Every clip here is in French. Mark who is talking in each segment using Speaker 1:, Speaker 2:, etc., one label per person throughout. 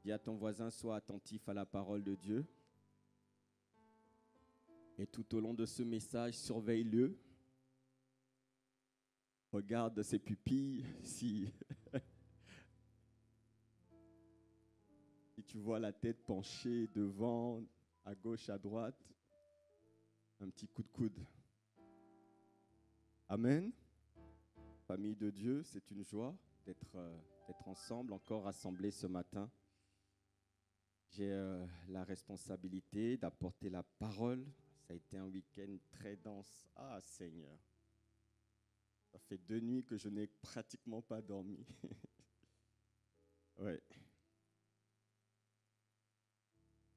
Speaker 1: Dis à ton voisin, sois attentif à la parole de Dieu. Et tout au long de ce message, surveille-le. Regarde ses pupilles. Si tu vois la tête penchée devant, à gauche, à droite, un petit coup de coude. Amen. Famille de Dieu, c'est une joie d'être ensemble, encore rassemblés ce matin. J'ai la responsabilité d'apporter la parole. Ça a été un week-end très dense. Ah, Seigneur. Ça fait 2 nuits que je n'ai pratiquement pas dormi. Ouais.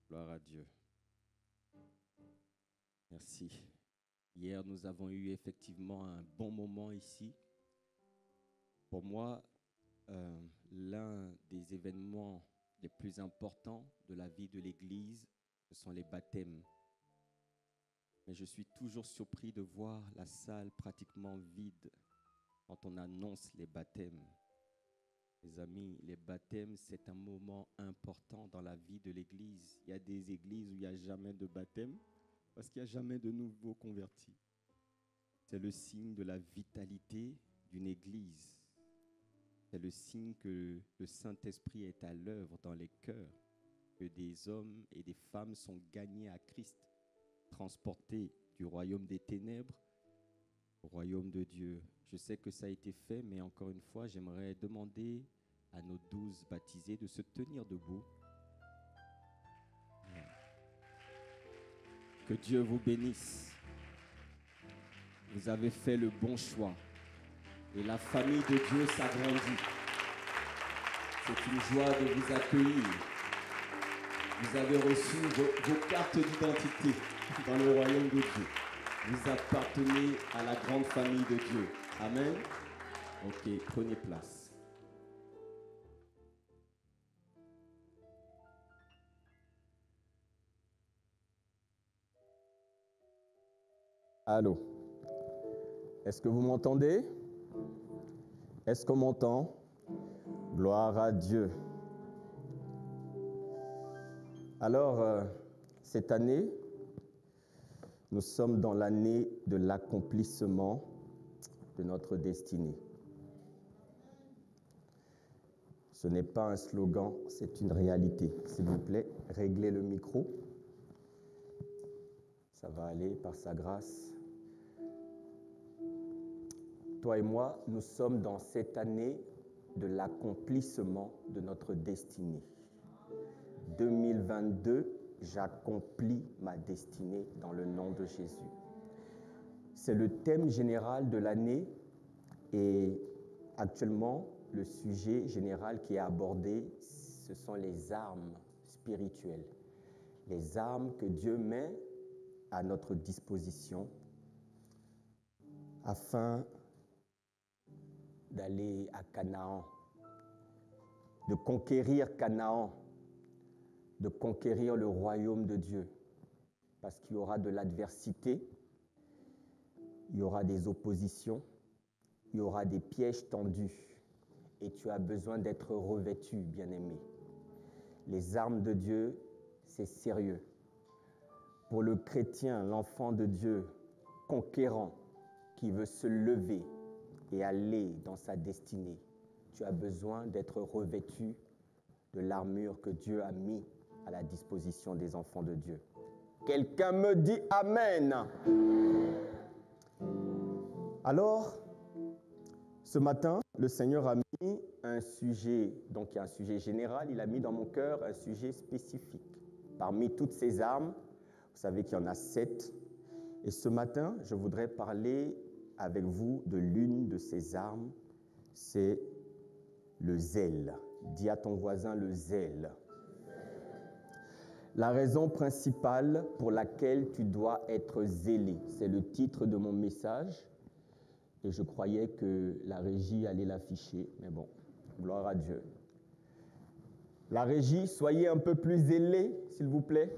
Speaker 1: Gloire à Dieu. Merci. Hier, nous avons eu effectivement un bon moment ici. Pour moi, l'un des événements les plus importants de la vie de l'Église, ce sont les baptêmes. Mais je suis toujours surpris de voir la salle pratiquement vide quand on annonce les baptêmes. Mes amis, les baptêmes, c'est un moment important dans la vie de l'Église. Il y a des églises où il n'y a jamais de baptême parce qu'il n'y a jamais de nouveaux convertis. C'est le signe de la vitalité d'une église. C'est le signe que le Saint-Esprit est à l'œuvre dans les cœurs, que des hommes et des femmes sont gagnés à Christ, transportés du royaume des ténèbres au royaume de Dieu. Je sais que ça a été fait, mais encore une fois, j'aimerais demander à nos 12 baptisés de se tenir debout. Que Dieu vous bénisse. Vous avez fait le bon choix. Et la famille de Dieu s'agrandit. C'est une joie de vous accueillir. Vous avez reçu vos cartes d'identité dans le royaume de Dieu. Vous appartenez à la grande famille de Dieu. Amen. Ok, prenez place. Allô? Est-ce que vous m'entendez? Est-ce qu'on m'entend? Gloire à Dieu. Alors, cette année, nous sommes dans l'année de l'accomplissement de notre destinée. Ce n'est pas un slogan, c'est une réalité. S'il vous plaît, réglez le micro. Ça va aller par sa grâce. Toi et moi, nous sommes dans cette année de l'accomplissement de notre destinée. 2022, j'accomplis ma destinée dans le nom de Jésus. C'est le thème général de l'année et actuellement, le sujet général qui est abordé, ce sont les armes spirituelles. Les armes que Dieu met à notre disposition afin d'aller à Canaan, de conquérir Canaan, de conquérir le royaume de Dieu. Parce qu'il y aura de l'adversité, il y aura des oppositions, il y aura des pièges tendus. Et tu as besoin d'être revêtu, bien-aimé. Les armes de Dieu, c'est sérieux. Pour le chrétien, l'enfant de Dieu, conquérant, qui veut se lever et aller dans sa destinée, tu as besoin d'être revêtu de l'armure que Dieu a mis à la disposition des enfants de Dieu. Quelqu'un me dit Amen. Alors, ce matin, le Seigneur a mis un sujet, donc il y a un sujet général, il a mis dans mon cœur un sujet spécifique. Parmi toutes ces armes, vous savez qu'il y en a 7. Et ce matin, je voudrais parler avec vous de l'une de ces armes, c'est le zèle. Dis à ton voisin le zèle. La raison principale pour laquelle tu dois être zélé, c'est le titre de mon message. Et je croyais que la régie allait l'afficher, mais bon, gloire à Dieu. La régie, soyez un peu plus zélés, s'il vous plaît.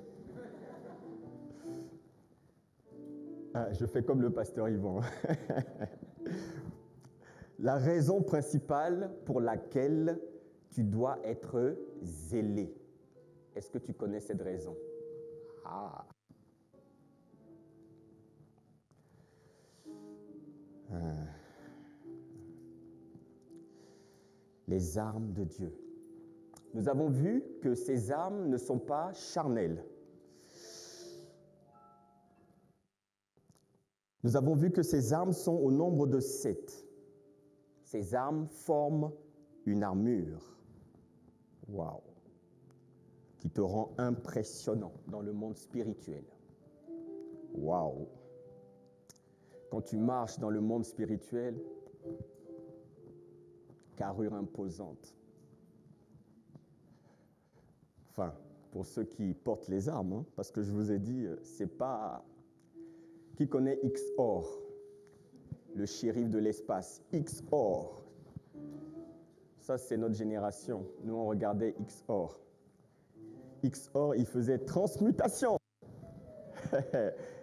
Speaker 1: Ah, je fais comme le pasteur Yvan. La raison principale pour laquelle
Speaker 2: tu dois être zélé. Est-ce que tu connais cette raison? Ah. Les armes de Dieu. Nous avons vu que ces armes ne sont pas charnelles. Nous avons vu que ces armes sont au nombre de 7. Ces armes forment une armure. Waouh! Qui te rend impressionnant dans le monde spirituel. Waouh! Quand tu marches dans le monde spirituel, carrure imposante. Enfin, pour ceux qui portent les armes, hein, parce que je vous ai dit, c'est pas... Qui connaît XOR, le shérif de l'espace? XOR. Ça, c'est notre génération. Nous, on regardait XOR. XOR, il faisait transmutation.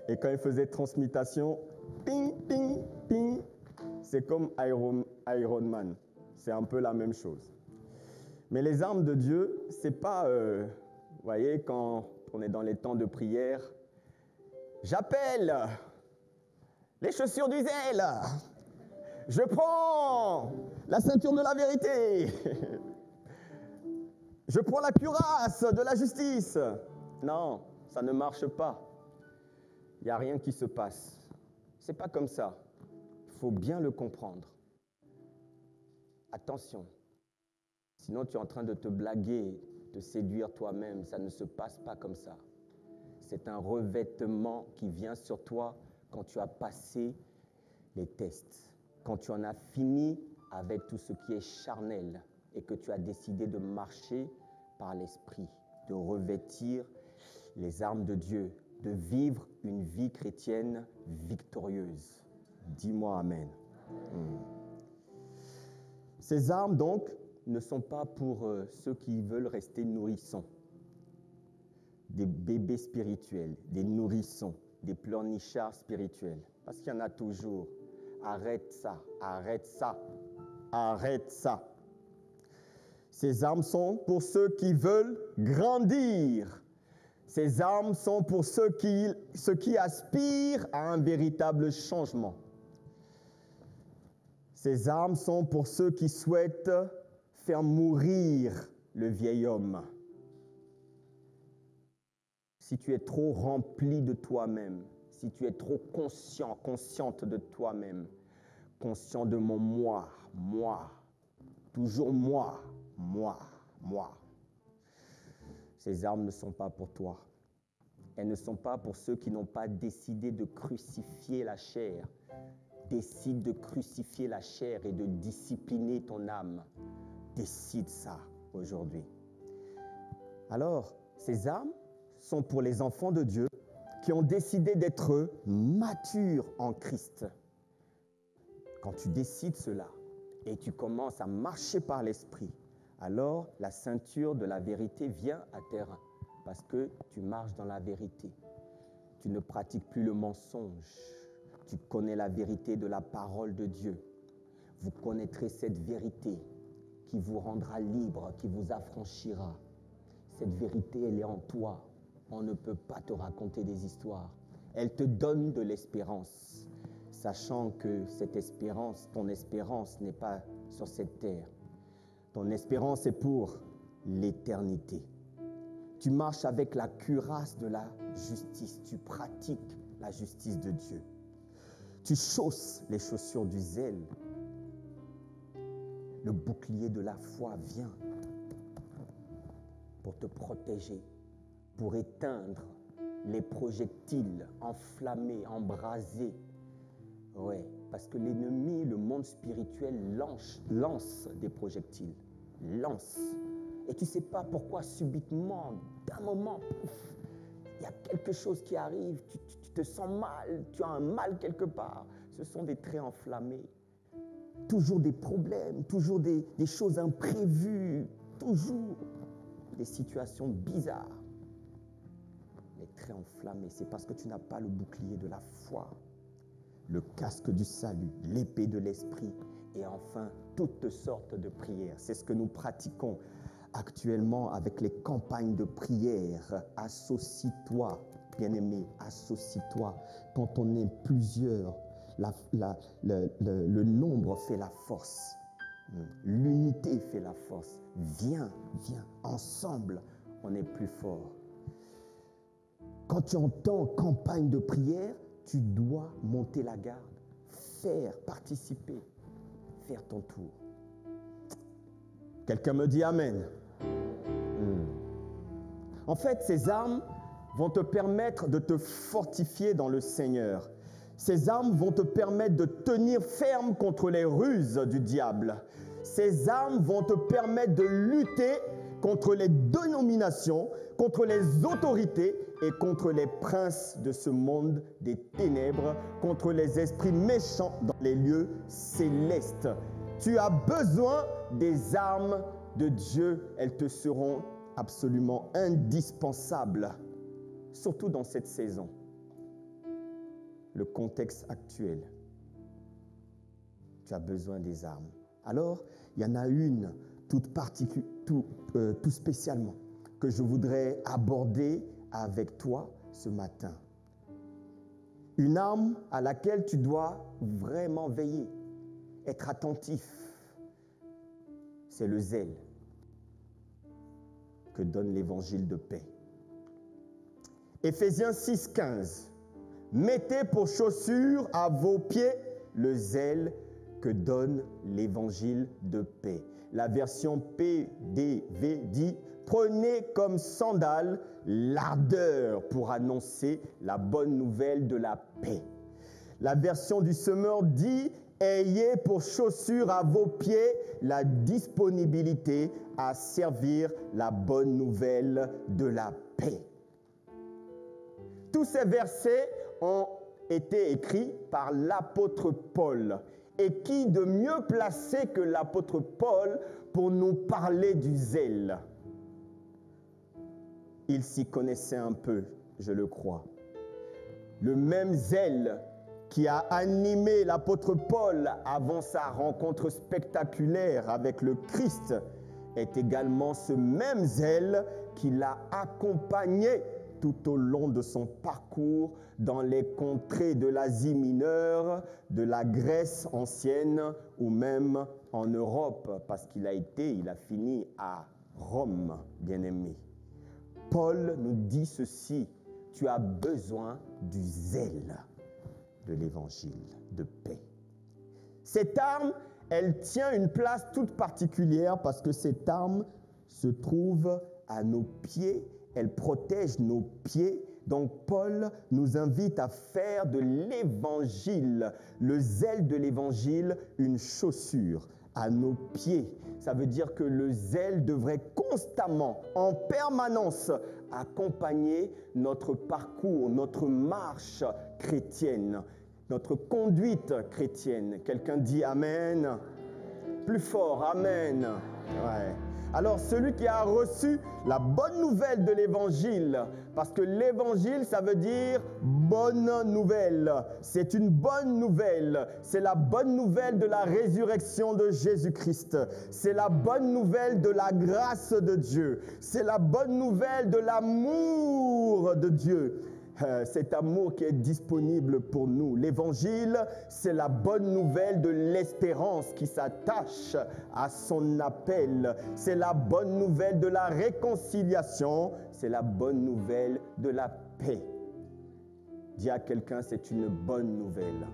Speaker 2: Et quand il faisait transmutation, ping, ping, ping, c'est comme Iron Man. C'est un peu la même chose. Mais les armes de Dieu, c'est pas, vous voyez, quand on est dans les temps de prière, j'appelle les chaussures du zèle. Je prends la ceinture de la vérité. Je prends la cuirasse de la justice. Non, ça ne marche pas. Il n'y a rien qui se passe. C'est pas comme ça. Il faut bien le comprendre. Attention. Sinon, tu es en train de te blaguer, de séduire toi-même. Ça ne se passe pas comme ça. C'est un revêtement qui vient sur toi quand tu as passé les tests, quand tu en as fini avec tout ce qui est charnel et que tu as décidé de marcher par l'esprit, de revêtir les armes de Dieu, de vivre une vie chrétienne victorieuse. Dis-moi amen. Ces armes, donc, ne sont pas pour ceux qui veulent rester nourrissons, des bébés spirituels, des nourrissons, des pleurnichards spirituels. Parce qu'il y en a toujours. Arrête ça, arrête ça, arrête ça. Ces armes sont pour ceux qui veulent grandir. Ces armes sont pour ceux qui aspirent à un véritable changement. Ces armes sont pour ceux qui souhaitent faire mourir le vieil homme. Si tu es trop rempli de toi-même, si tu es trop conscient, consciente de toi-même, conscient de mon moi, toujours moi, ces armes ne sont pas pour toi. Elles ne sont pas pour ceux qui n'ont pas décidé de crucifier la chair. Décide de crucifier la chair et de discipliner ton âme. Décide ça aujourd'hui. Alors, ces armes sont pour les enfants de Dieu qui ont décidé d'être matures en Christ. Quand tu décides cela et tu commences à marcher par l'esprit, alors la ceinture de la vérité vient à terre parce que tu marches dans la vérité. Tu ne pratiques plus le mensonge. Tu connais la vérité de la parole de Dieu. Vous connaîtrez cette vérité qui vous rendra libre, qui vous affranchira. Cette vérité, elle est en toi. On ne peut pas te raconter des histoires. Elle te donne de l'espérance, sachant que cette espérance, ton espérance n'est pas sur cette terre. Ton espérance est pour l'éternité. Tu marches avec la cuirasse de la justice. Tu pratiques la justice de Dieu. Tu chausses les chaussures du zèle. Le bouclier de la foi vient pour te protéger, pour éteindre les projectiles enflammés, embrasés. Oui, parce que l'ennemi, le monde spirituel, lance des projectiles. Lance. Et tu ne sais pas pourquoi subitement, d'un moment, il y a quelque chose qui arrive, tu te sens mal, tu as un mal quelque part. Ce sont des traits enflammés. Toujours des problèmes, toujours des choses imprévues, toujours des situations bizarres. Les traits enflammés, c'est parce que tu n'as pas le bouclier de la foi, le casque du salut, l'épée de l'esprit et enfin toutes sortes de prières. C'est ce que nous pratiquons actuellement avec les campagnes de prière. Associe-toi, bien-aimé, associe-toi. Quand on est plusieurs, le nombre fait la force. L'unité fait la force. Viens, ensemble, on est plus fort. Quand tu entends campagne de prière, tu dois monter la garde, participer, faire ton tour. Quelqu'un me dit Amen. En fait, ces armes vont te permettre de te fortifier dans le Seigneur. Ces armes vont te permettre de tenir ferme contre les ruses du diable. Ces armes vont te permettre de lutter contre les dénominations, contre les autorités et contre les princes de ce monde des ténèbres, contre les esprits méchants dans les lieux célestes. Tu as besoin des armes de Dieu. Elles te seront absolument indispensables, surtout dans cette saison. Le contexte actuel. Tu as besoin des armes. Alors, il y en a une tout spécialement que je voudrais aborder avec toi ce matin. Une arme à laquelle tu dois vraiment veiller, être attentif. C'est le zèle que donne l'évangile de paix. Éphésiens 6,15. Mettez pour chaussure à vos pieds le zèle que donne l'évangile de paix. La version PDV dit « Prenez comme sandale l'ardeur pour annoncer la bonne nouvelle de la paix. » La version du semeur dit « Ayez pour chaussure à vos pieds la disponibilité à servir la bonne nouvelle de la paix. » Tous ces versets ont été écrits par l'apôtre Paul. Et qui de mieux placé que l'apôtre Paul pour nous parler du zèle? Il s'y connaissait un peu, je le crois. Le même zèle qui a animé l'apôtre Paul avant sa rencontre spectaculaire avec le Christ est également ce même zèle qui l'a accompagné tout au long de son parcours dans les contrées de l'Asie mineure, de la Grèce ancienne ou même en Europe, parce qu'il a fini à Rome, bien-aimé. Paul nous dit ceci, tu as besoin du zèle de l'évangile de paix. Cette arme, elle tient une place toute particulière parce que cette arme se trouve à nos pieds, elle protège nos pieds. Donc Paul nous invite à faire de l'évangile, le zèle de l'évangile, une chaussure à nos pieds. Ça veut dire que le zèle devrait constamment, en permanence, accompagner notre parcours, notre marche chrétienne, notre conduite chrétienne. Quelqu'un dit Amen? Plus fort, Amen. Ouais. Alors, celui qui a reçu la bonne nouvelle de l'évangile, parce que l'évangile, ça veut dire bonne nouvelle. C'est une bonne nouvelle. C'est la bonne nouvelle de la résurrection de Jésus-Christ. C'est la bonne nouvelle de la grâce de Dieu. C'est la bonne nouvelle de l'amour de Dieu. Cet amour qui est disponible pour nous. L'évangile, c'est la bonne nouvelle de l'espérance qui s'attache à son appel. C'est la bonne nouvelle de la réconciliation. C'est la bonne nouvelle de la paix. Dis à quelqu'un, c'est une bonne nouvelle.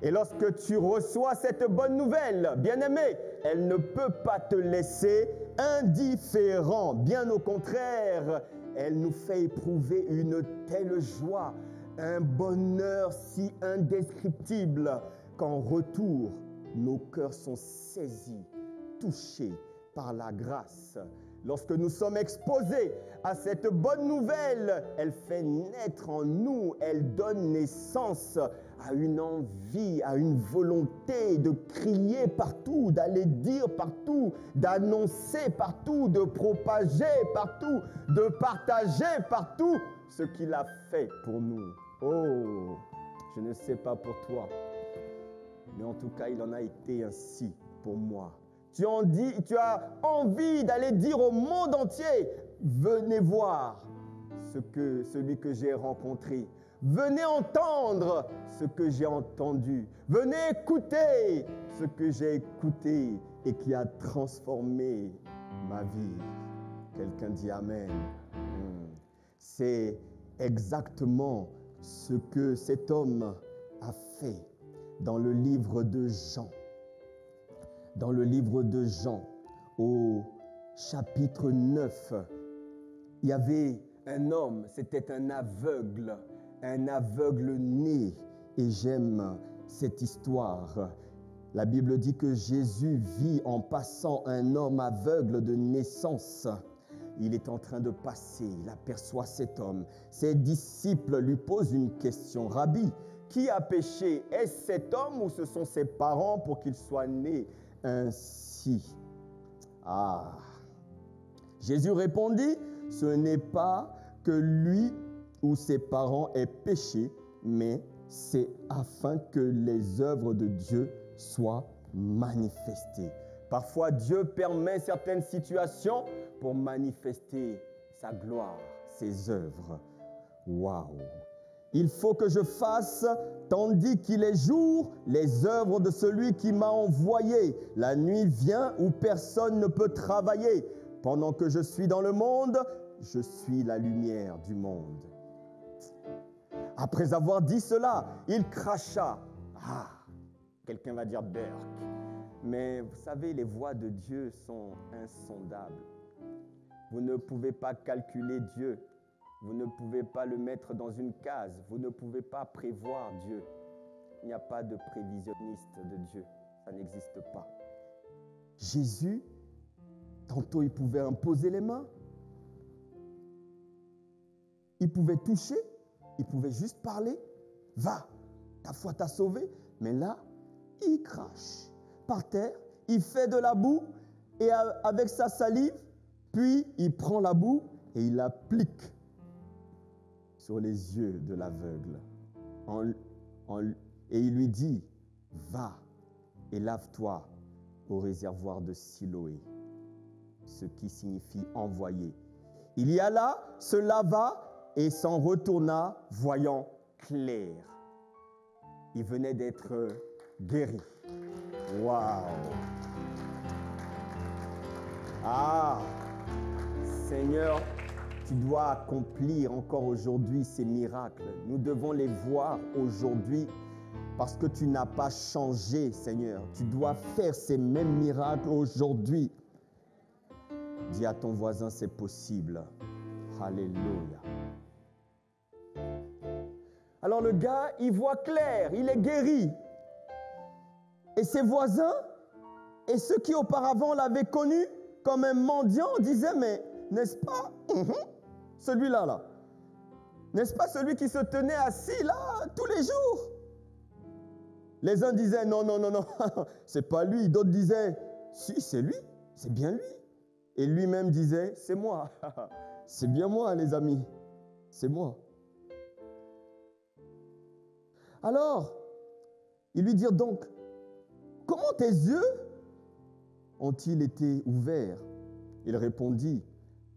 Speaker 2: Et lorsque tu reçois cette bonne nouvelle, bien-aimé, elle ne peut pas te laisser indifférent. Bien au contraire, elle nous fait éprouver une telle joie, un bonheur si indescriptible qu'en retour, nos cœurs sont saisis, touchés par la grâce. Lorsque nous sommes exposés à cette bonne nouvelle, elle fait naître en nous, elle donne naissance à une envie, à une volonté de crier partout, d'aller dire partout, d'annoncer partout, de propager partout, de partager partout ce qu'il a fait pour nous. Oh, je ne sais pas pour toi, mais en tout cas, il en a été ainsi pour moi. Tu as envie d'aller dire au monde entier, venez voir celui que j'ai rencontré. Venez entendre ce que j'ai entendu. Venez écouter ce que j'ai écouté et qui a transformé ma vie. Quelqu'un dit Amen. C'est exactement ce que cet homme a fait dans le livre de Jean. Dans le livre de Jean, au chapitre 9, il y avait un homme, c'était un aveugle né. Et j'aime cette histoire. La Bible dit que Jésus vit en passant un homme aveugle de naissance. Il est en train de passer, il aperçoit cet homme. Ses disciples lui posent une question. Rabbi, qui a péché? Est-ce cet homme ou ce sont ses parents pour qu'il soit né ainsi? Jésus répondit, ce n'est pas que lui ou ses parents aient péché, mais c'est afin que les œuvres de Dieu soient manifestées. Parfois, Dieu permet certaines situations pour manifester sa gloire, ses œuvres. Waouh! Il faut que je fasse, tandis qu'il est jour, les œuvres de celui qui m'a envoyé. La nuit vient où personne ne peut travailler. Pendant que je suis dans le monde, je suis la lumière du monde. Après avoir dit cela, il cracha. Quelqu'un va dire Burke. Mais vous savez, les voies de Dieu sont insondables. Vous ne pouvez pas calculer Dieu. Vous ne pouvez pas le mettre dans une case. Vous ne pouvez pas prévoir Dieu. Il n'y a pas de prévisionniste de Dieu. Ça n'existe pas. Jésus, tantôt il pouvait imposer les mains. Il pouvait toucher. Il pouvait juste parler. Va, ta foi t'a sauvé. Mais là, il crache par terre. Il fait de la boue et avec sa salive, puis il prend la boue et il l'applique sur les yeux de l'aveugle. Et il lui dit, va et lave-toi au réservoir de Siloé, ce qui signifie envoyer. Il y alla, se lava et s'en retourna, voyant clair. Il venait d'être guéri. Waouh! Seigneur, tu dois accomplir encore aujourd'hui ces miracles. Nous devons les voir aujourd'hui parce que tu n'as pas changé, Seigneur. Tu dois faire ces mêmes miracles aujourd'hui. Dis à ton voisin, c'est possible. Alléluia. Alors le gars, il voit clair, il est guéri. Et ses voisins et ceux qui auparavant l'avaient connu comme un mendiant disaient, mais n'est-ce pas celui-là, là? N'est-ce pas celui qui se tenait assis là tous les jours? Les uns disaient, non, c'est pas lui. D'autres disaient, si, c'est lui, c'est bien lui. Et lui-même disait, c'est moi. C'est bien moi, les amis, c'est moi. Alors, ils lui dirent donc, comment tes yeux ont-ils été ouverts? Il répondit,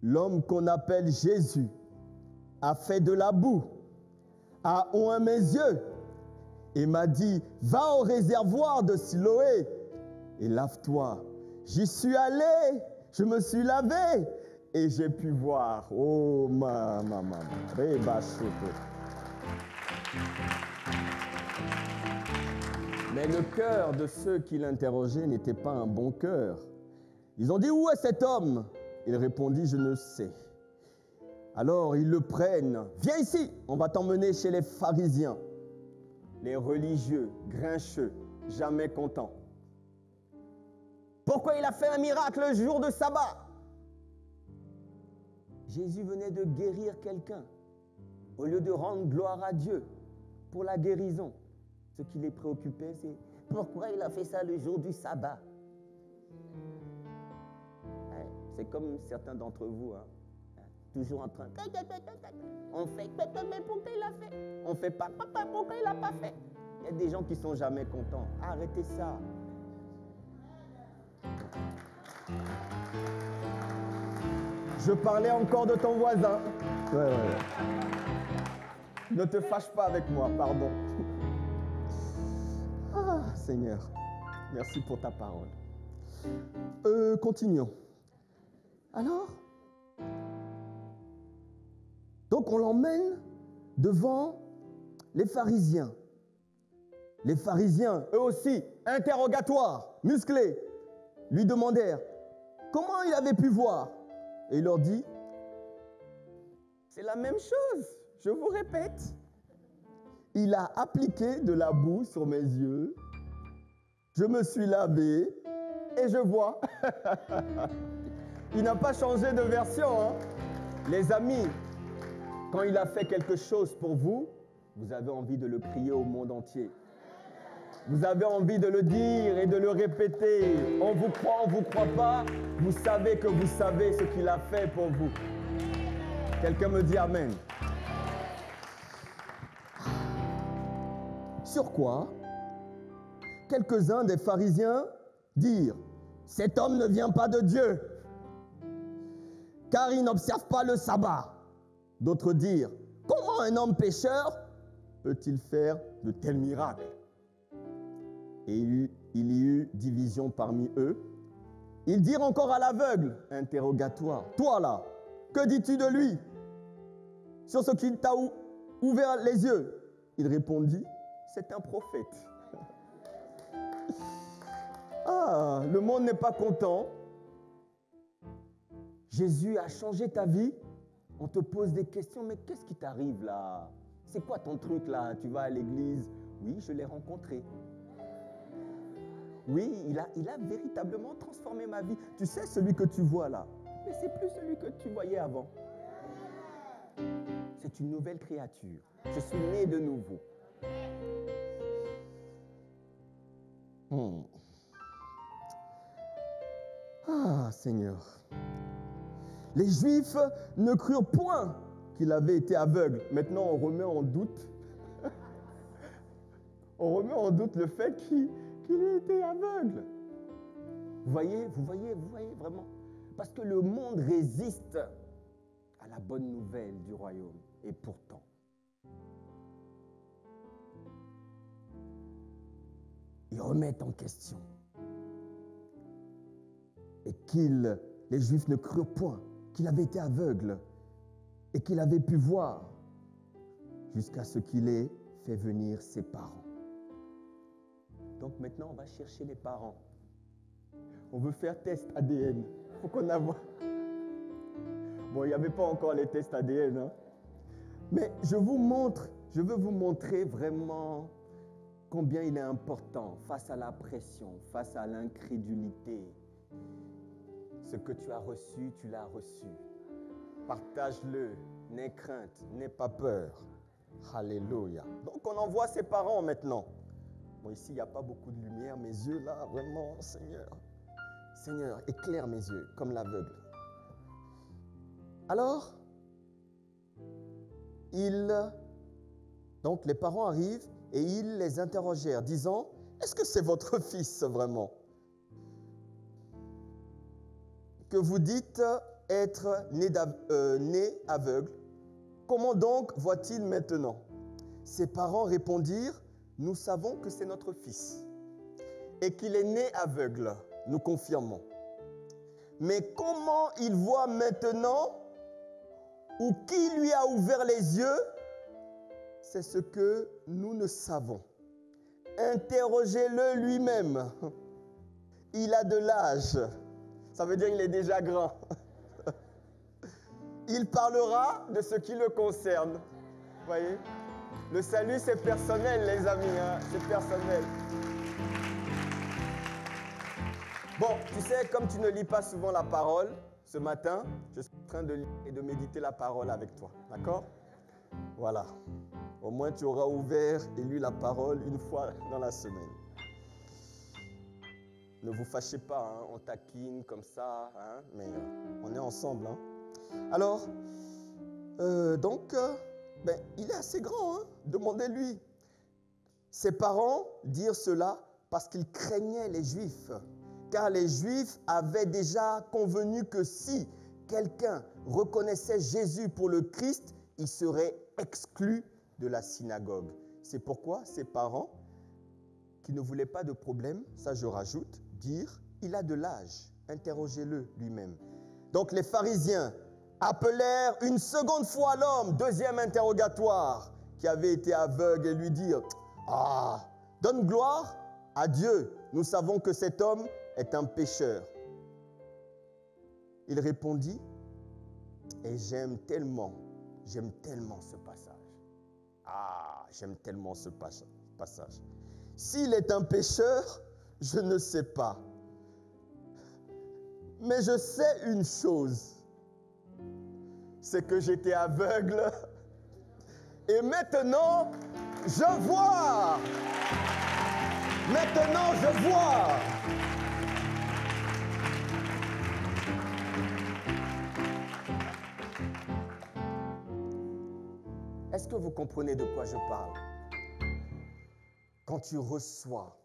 Speaker 2: l'homme qu'on appelle Jésus a fait de la boue, a oint mes yeux et m'a dit, va au réservoir de Siloé et lave-toi. J'y suis allé, je me suis lavé et j'ai pu voir. Oh, maman. Mais le cœur de ceux qui l'interrogeaient n'était pas un bon cœur. Ils ont dit, où est cet homme? Il répondit, je ne sais. Alors ils le prennent. Viens ici, on va t'emmener chez les pharisiens. Les religieux, grincheux, jamais contents. Pourquoi il a fait un miracle le jour de sabbat? Jésus venait de guérir quelqu'un. Au lieu de rendre gloire à Dieu pour la guérison, ce qui les préoccupait, c'est pourquoi il a fait ça le jour du sabbat. C'est comme certains d'entre vous, toujours en train. On fait, mais pourquoi il a fait? On fait pas, papa, pourquoi il n'a pas fait? Il y a des gens qui ne sont jamais contents. Arrêtez ça. Je parlais encore de ton voisin. Ouais. Ne te fâche pas avec moi, pardon. Ah, Seigneur, merci pour ta parole. Continuons. Alors, donc on l'emmène devant les pharisiens. Les pharisiens, eux aussi, interrogatoires, musclés, lui demandèrent comment il avait pu voir. Et il leur dit, c'est la même chose, je vous répète. Il a appliqué de la boue sur mes yeux, je me suis lavé et je vois. Il n'a pas changé de version, hein? Les amis, quand il a fait quelque chose pour vous, vous avez envie de le crier au monde entier. Vous avez envie de le dire et de le répéter. On vous croit pas, vous savez que vous savez ce qu'il a fait pour vous. Quelqu'un me dit Amen. Sur quoi, quelques-uns des pharisiens dirent, cet homme ne vient pas de Dieu, car il n'observe pas le sabbat. D'autres dirent, comment un homme pécheur peut-il faire de tels miracles? Et il y eut division parmi eux. Ils dirent encore à l'aveugle, interrogatoire, toi là, que dis-tu de lui? Sur ce qu'il t'a ouvert les yeux. Il répondit, c'est un prophète. Ah, le monde n'est pas content. Jésus a changé ta vie. On te pose des questions, mais qu'est-ce qui t'arrive là? C'est quoi ton truc là? Tu vas à l'église? Oui, je l'ai rencontré. Oui, il a véritablement transformé ma vie. Tu sais, celui que tu vois là, mais c'est plus celui que tu voyais avant. C'est une nouvelle créature. Je suis né de nouveau. Ah, Seigneur. Les Juifs ne crurent point qu'il avait été aveugle. Maintenant, on remet en doute. On remet en doute le fait qu'il ait été aveugle. Vous voyez vraiment. Parce que le monde résiste à la bonne nouvelle du royaume. Et pourtant, ils remettent en question. Et les Juifs ne crurent point qu'il avait été aveugle et qu'il avait pu voir jusqu'à ce qu'il ait fait venir ses parents. Donc maintenant, on va chercher les parents. On veut faire test ADN. Il faut qu'on avoue. Bon, il n'y avait pas encore les tests ADN, hein. Mais je veux vous montrer vraiment combien il est important face à la pression, face à l'incrédulité. Ce que tu as reçu, tu l'as reçu. Partage-le, n'aie crainte, n'aie pas peur. Alléluia. Donc on envoie ses parents maintenant. Bon, ici, il n'y a pas beaucoup de lumière. Mes yeux là, vraiment, Seigneur. Seigneur, éclaire mes yeux comme l'aveugle. Alors, donc les parents arrivent et ils les interrogèrent, disant, est-ce que c'est votre fils vraiment que vous dites être né aveugle? Comment donc voit-il maintenant? Ses parents répondirent, nous savons que c'est notre fils et qu'il est né aveugle, nous confirmons. Mais comment il voit maintenant ou qui lui a ouvert les yeux, c'est ce que nous ne savons. Interrogez-le lui-même. Il a de l'âge. Ça veut dire qu'il est déjà grand. Il parlera de ce qui le concerne. Vous voyez? Le salut, c'est personnel, les amis. Hein? C'est personnel. Bon, tu sais, comme tu ne lis pas souvent la parole, ce matin, je suis en train de lire et de méditer la parole avec toi. D'accord? Voilà. Au moins, tu auras ouvert et lu la parole une fois dans la semaine. Ne vous fâchez pas, hein, on taquine comme ça, hein, mais on est ensemble. Hein. Alors, il est assez grand, hein, demandez-lui. Ses parents dirent cela parce qu'ils craignaient les Juifs, car les Juifs avaient déjà convenu que si quelqu'un reconnaissait Jésus pour le Christ, il serait exclu de la synagogue. C'est pourquoi ses parents, qui ne voulaient pas de problème, ça je rajoute, dirent « il a de l'âge, interrogez-le lui-même ». Donc les pharisiens appelèrent une seconde fois l'homme, deuxième interrogatoire, qui avait été aveugle et lui dirent « Ah, donne gloire à Dieu, nous savons que cet homme est un pécheur. » Il répondit « Et j'aime tellement ce passage. Ah, j'aime tellement ce passage. S'il est un pécheur, je ne sais pas. Mais je sais une chose, c'est que j'étais aveugle et maintenant je vois. Maintenant je vois. Est-ce que vous comprenez de quoi je parle? Quand tu reçois,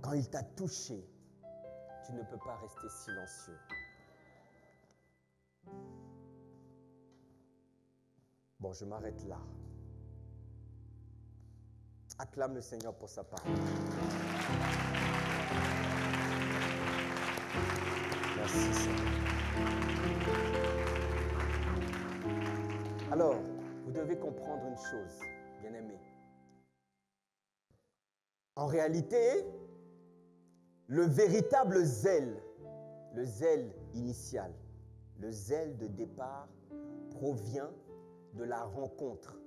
Speaker 2: quand il t'a touché, tu ne peux pas rester silencieux. Bon, je m'arrête là. Acclame le Seigneur pour sa parole. Merci Seigneur. Alors, vous devez comprendre une chose, bien-aimés. En réalité, le véritable zèle, le zèle initial, le zèle de départ provient de la rencontre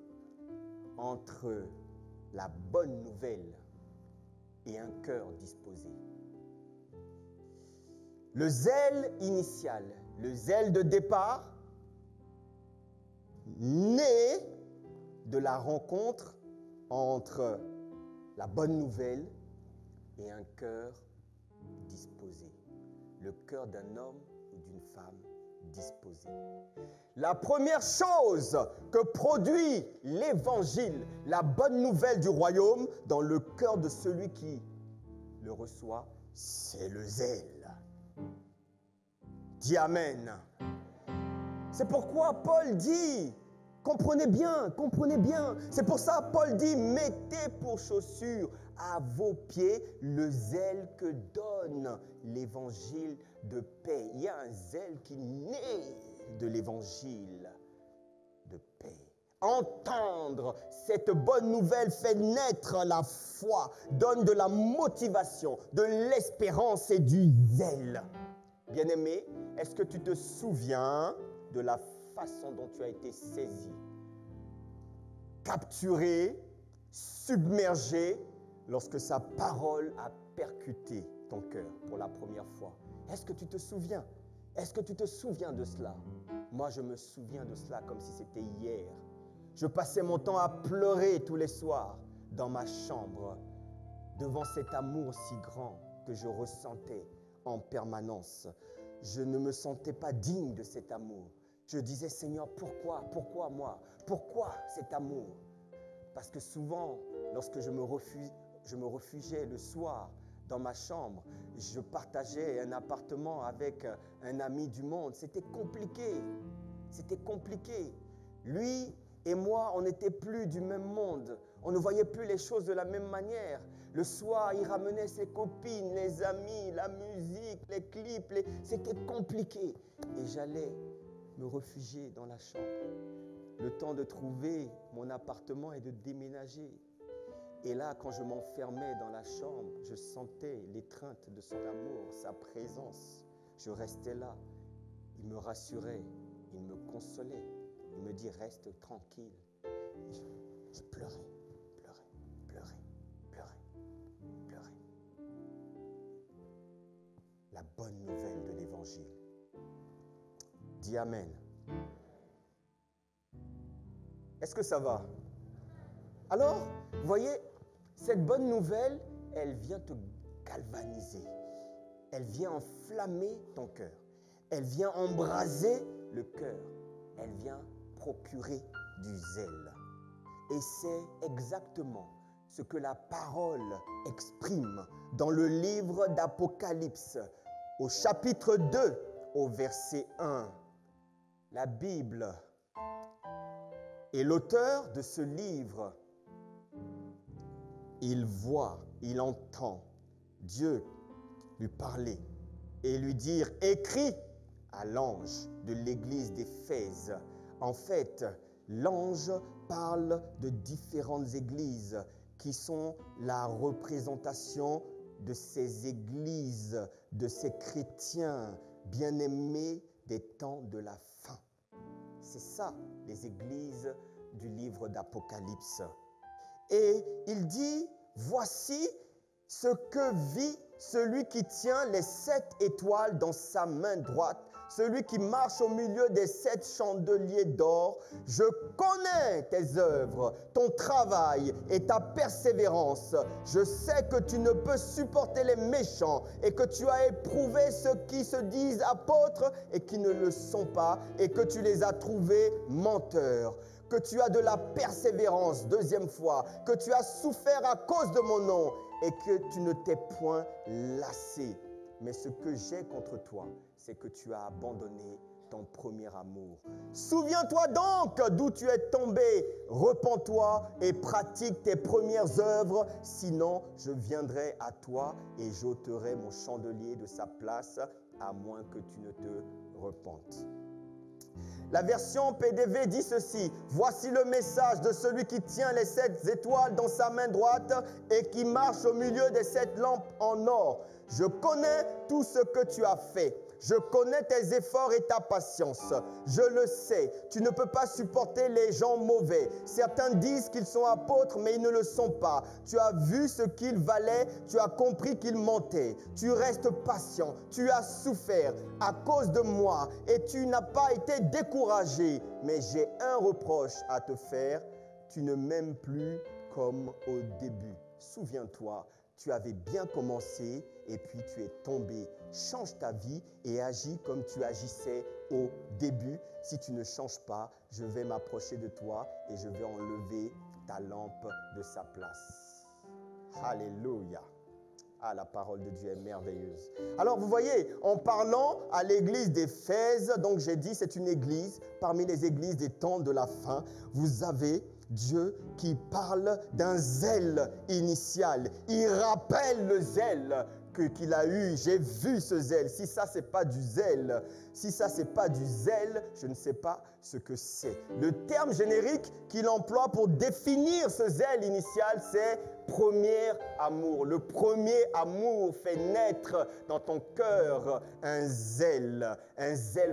Speaker 2: entre la bonne nouvelle et un cœur disposé. Le zèle initial, le zèle de départ, naît de la rencontre entre la bonne nouvelle et un cœur disposé. Le cœur d'un homme ou d'une femme disposé. La première chose que produit l'évangile, la bonne nouvelle du royaume, dans le cœur de celui qui le reçoit, c'est le zèle. Dis Amen. C'est pourquoi Paul dit, comprenez bien. C'est pour ça Paul dit, mettez pour chaussure à vos pieds le zèle que donne l'évangile de paix. Il y a un zèle qui naît de l'évangile de paix. Entendre cette bonne nouvelle fait naître la foi, donne de la motivation, de l'espérance et du zèle. Bien-aimé, est-ce que tu te souviens de la façon dont tu as été saisi, capturé, submergé, lorsque sa parole a percuté ton cœur pour la première fois? Est-ce que tu te souviens? Est-ce que tu te souviens de cela? Moi, je me souviens de cela comme si c'était hier. Je passais mon temps à pleurer tous les soirs dans ma chambre devant cet amour si grand que je ressentais en permanence. Je ne me sentais pas digne de cet amour. Je disais, Seigneur, pourquoi moi? Pourquoi cet amour? Parce que souvent, lorsque je me refugiais le soir dans ma chambre, je partageais un appartement avec un ami du monde. C'était compliqué. Lui et moi, on n'était plus du même monde. On ne voyait plus les choses de la même manière. Le soir, il ramenait ses copines, les amis, la musique, les clips. C'était compliqué. Et j'allais me réfugier dans la chambre. Le temps de trouver mon appartement et de déménager. Et là, quand je m'enfermais dans la chambre, je sentais l'étreinte de son amour, sa présence. Je restais là. Il me rassurait, il me consolait. Il me dit, reste tranquille. Je pleurais. La bonne nouvelle de l'Évangile. Dis Amen. Est-ce que ça va? Alors, vous voyez, cette bonne nouvelle, elle vient te galvaniser. Elle vient enflammer ton cœur. Elle vient embraser le cœur. Elle vient procurer du zèle. Et c'est exactement ce que la parole exprime dans le livre d'Apocalypse, au chapitre 2, au verset 1. La Bible et l'auteur de ce livre, il voit, il entend Dieu lui parler et lui dire « Écris à l'ange de l'église d'Éphèse ». En fait, l'ange parle de différentes églises qui sont la représentation de ces églises, de ces chrétiens bien-aimés des temps de la fin. C'est ça, les églises du livre d'Apocalypse. Et il dit, voici ce que vit celui qui tient les 7 étoiles dans sa main droite, celui qui marche au milieu des 7 chandeliers d'or. Je connais tes œuvres, ton travail et ta persévérance. Je sais que tu ne peux supporter les méchants et que tu as éprouvé ceux qui se disent apôtres et qui ne le sont pas, et que tu les as trouvés menteurs. Que tu as de la persévérance, deuxième fois, que tu as souffert à cause de mon nom et que tu ne t'es point lassé. Mais ce que j'ai contre toi, c'est que tu as abandonné ton premier amour. Souviens-toi donc d'où tu es tombé, repens-toi et pratique tes premières œuvres, sinon je viendrai à toi et j'ôterai mon chandelier de sa place, à moins que tu ne te repentes. La version PDV dit ceci: voici le message de celui qui tient les 7 étoiles dans sa main droite et qui marche au milieu des 7 lampes en or. Je connais tout ce que tu as fait. Je connais tes efforts et ta patience. Je le sais, tu ne peux pas supporter les gens mauvais. Certains disent qu'ils sont apôtres, mais ils ne le sont pas. Tu as vu ce qu'ils valaient, tu as compris qu'ils mentaient. Tu restes patient, tu as souffert à cause de moi et tu n'as pas été découragé. Mais j'ai un reproche à te faire, tu ne m'aimes plus comme au début. Souviens-toi, tu avais bien commencé et puis tu es tombé. Change ta vie et agis comme tu agissais au début. Si tu ne changes pas, je vais m'approcher de toi et je vais enlever ta lampe de sa place. Alléluia. Ah, la parole de Dieu est merveilleuse. Alors, vous voyez, en parlant à l'église d'Éphèse, donc j'ai dit c'est une église, parmi les églises des temps de la fin, vous avez Dieu qui parle d'un zèle initial. Il rappelle le zèle qu'il a eu. J'ai vu ce zèle. Si ça, c'est pas du zèle, si ça, c'est pas du zèle, je ne sais pas ce que c'est. Le terme générique qu'il emploie pour définir ce zèle initial, c'est premier amour. Le premier amour fait naître dans ton cœur un zèle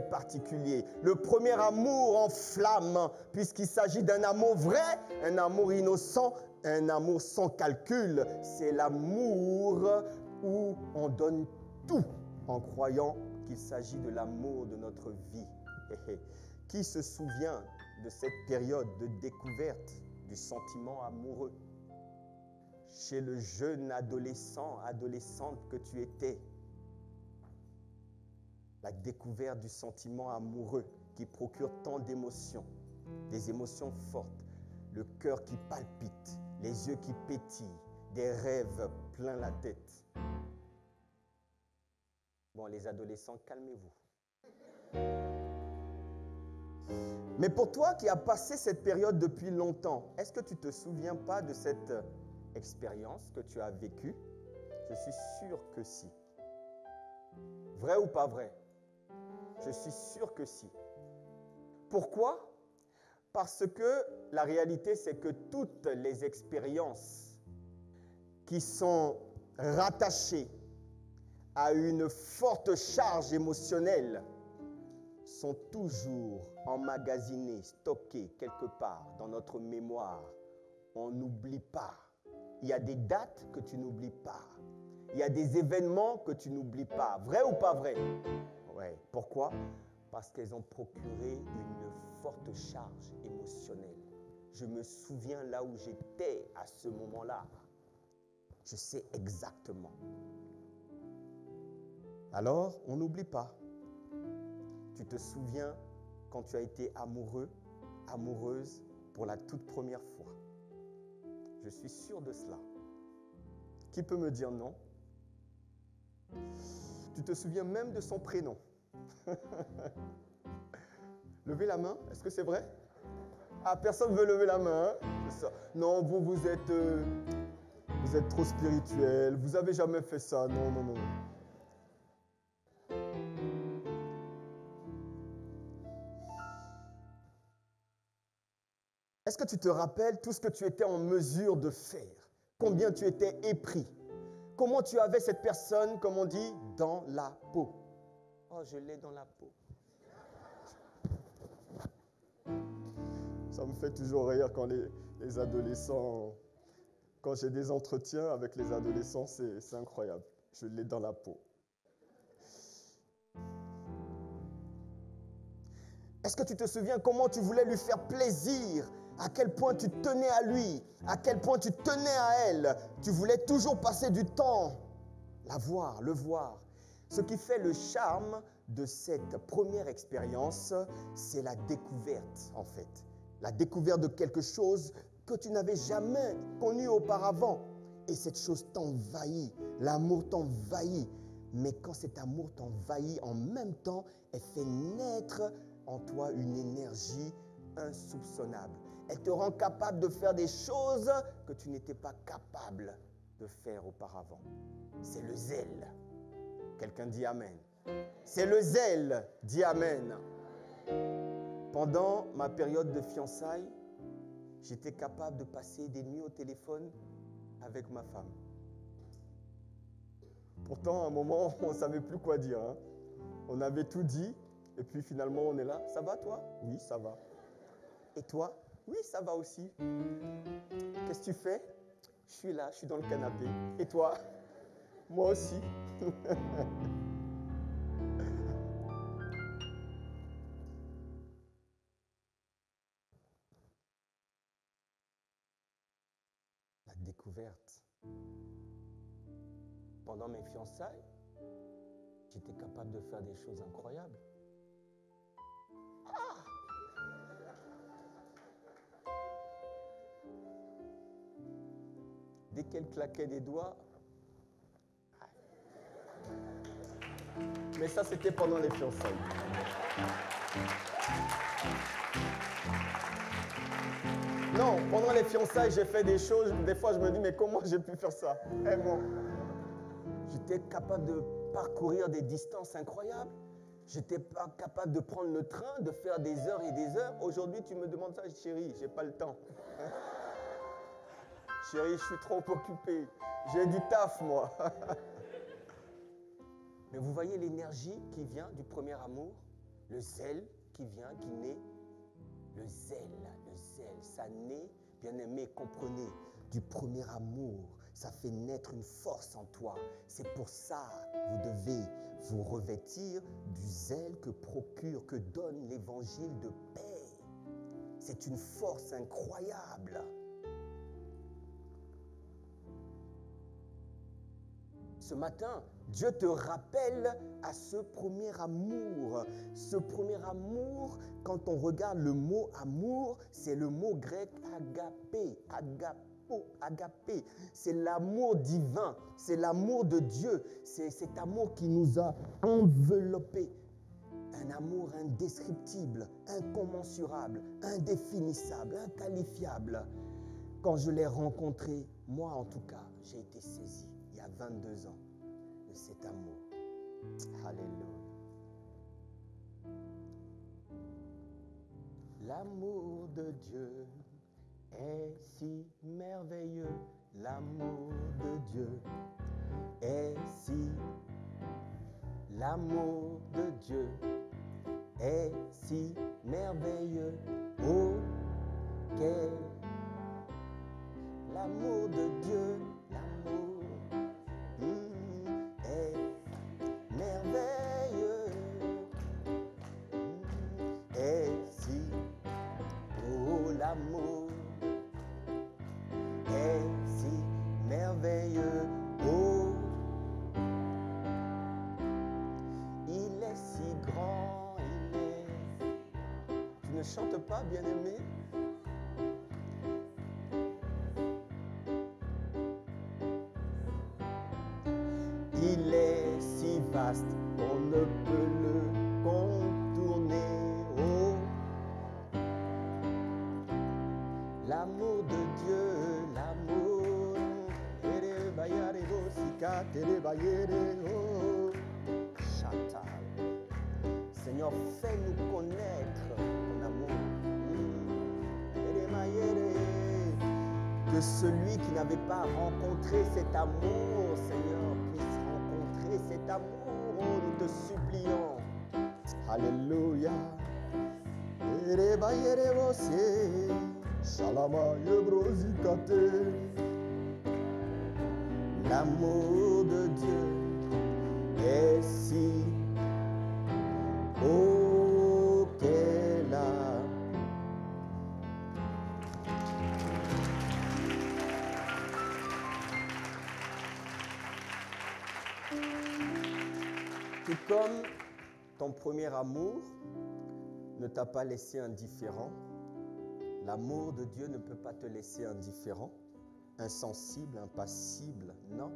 Speaker 2: particulier. Le premier amour enflamme, puisqu'il s'agit d'un amour vrai, un amour innocent, un amour sans calcul. C'est l'amour où on donne tout en croyant qu'il s'agit de l'amour de notre vie. Qui se souvient de cette période de découverte du sentiment amoureux? Chez le jeune adolescente que tu étais, la découverte du sentiment amoureux qui procure tant d'émotions, des émotions fortes, le cœur qui palpite, les yeux qui pétillent, des rêves plein la tête. Bon, les adolescents, calmez-vous. Mais pour toi qui as passé cette période depuis longtemps, est-ce que tu ne te souviens pas de cette expérience que tu as vécue? Je suis sûr que si. Vrai ou pas vrai? Je suis sûr que si. Pourquoi? Parce que la réalité, c'est que toutes les expériences qui sont rattachées à une forte charge émotionnelle sont toujours emmagasinées, stockées quelque part dans notre mémoire. On n'oublie pas. Il y a des dates que tu n'oublies pas. Il y a des événements que tu n'oublies pas. Vrai ou pas vrai? Ouais. Pourquoi? Parce qu'elles ont procuré une forte charge émotionnelle. Je me souviens là où j'étais à ce moment-là. Je sais exactement. Alors, on n'oublie pas. Tu te souviens quand tu as été amoureux, amoureuse pour la toute première fois. Je suis sûr de cela. Qui peut me dire non? Tu te souviens même de son prénom. Levez la main, est-ce que c'est vrai? Ah, personne ne veut lever la main, hein? C'est ça. Non, vous êtes trop spirituel, vous n'avez jamais fait ça. Non, non, non. Est-ce que tu te rappelles tout ce que tu étais en mesure de faire? Combien tu étais épris? Comment tu avais cette personne, comme on dit, dans la peau? Oh, je l'ai dans la peau. Ça me fait toujours rire quand les adolescents, quand j'ai des entretiens avec les adolescents, c'est incroyable. Je l'ai dans la peau. Est-ce que tu te souviens comment tu voulais lui faire plaisir? À quel point tu tenais à lui? À quel point tu tenais à elle? Tu voulais toujours passer du temps, la voir, le voir. Ce qui fait le charme de cette première expérience, c'est la découverte, en fait. La découverte de quelque chose que tu n'avais jamais connu auparavant. Et cette chose t'envahit, l'amour t'envahit. Mais quand cet amour t'envahit, en même temps, elle fait naître en toi une énergie insoupçonnable. Elle te rend capable de faire des choses que tu n'étais pas capable de faire auparavant. C'est le zèle. Quelqu'un dit Amen. C'est le zèle, dit Amen. Pendant ma période de fiançailles, j'étais capable de passer des nuits au téléphone avec ma femme. Pourtant, à un moment, on ne savait plus quoi dire. Hein. On avait tout dit, et puis finalement, on est là. Ça va, toi? Oui, ça va. Et toi? Oui, ça va aussi. Qu'est-ce que tu fais? Je suis là, je suis dans le canapé. Et toi? Moi aussi. La découverte. Pendant mes fiançailles, j'étais capable de faire des choses incroyables. Ah! Dès qu'elle claquait des doigts, mais ça, c'était pendant les fiançailles. Non, pendant les fiançailles, j'ai fait des choses. Des fois, je me dis, mais comment j'ai pu faire ça? Eh bon, j'étais capable de parcourir des distances incroyables. J'étais pas capable de prendre le train, de faire des heures et des heures. Aujourd'hui, tu me demandes ça, chérie, j'ai pas le temps. Chérie, je suis trop occupé. J'ai du taf, moi. Mais vous voyez l'énergie qui vient du premier amour, le zèle qui vient, qui naît. Le zèle, ça naît, bien-aimé, comprenez, du premier amour. Ça fait naître une force en toi. C'est pour ça que vous devez vous revêtir du zèle que procure, que donne l'évangile de paix. C'est une force incroyable. Ce matin, Dieu te rappelle à ce premier amour. Ce premier amour, quand on regarde le mot amour, c'est le mot grec agapé, agapé. C'est l'amour divin, c'est l'amour de Dieu. C'est cet amour qui nous a enveloppés. Un amour indescriptible, incommensurable, indéfinissable, inqualifiable. Quand je l'ai rencontré, moi en tout cas, j'ai été saisi. Il y a 22 ans, de cet amour. Alléluia. L'amour de Dieu est si merveilleux. L'amour de Dieu est si. L'amour de Dieu est si merveilleux. Oh, quel l'amour de Dieu, l'amour. L'amour est si merveilleux, oh, il est si grand, il est. Tu ne chantes pas, bien-aimé? vaste qu'on ne peut le contourner. Oh, l'amour de Dieu, l'amour. Seigneur, fais-nous connaître ton amour. Que celui qui n'avait pas rencontré cet amour, Seigneur, puisse rencontrer cet amour. Oh, nous te supplions. Alléluia. L'amour de Dieu est si beau qu'elle a. Tout comme ton premier amour ne t'a pas laissé indifférent, l'amour de Dieu ne peut pas te laisser indifférent, insensible, impassible, non.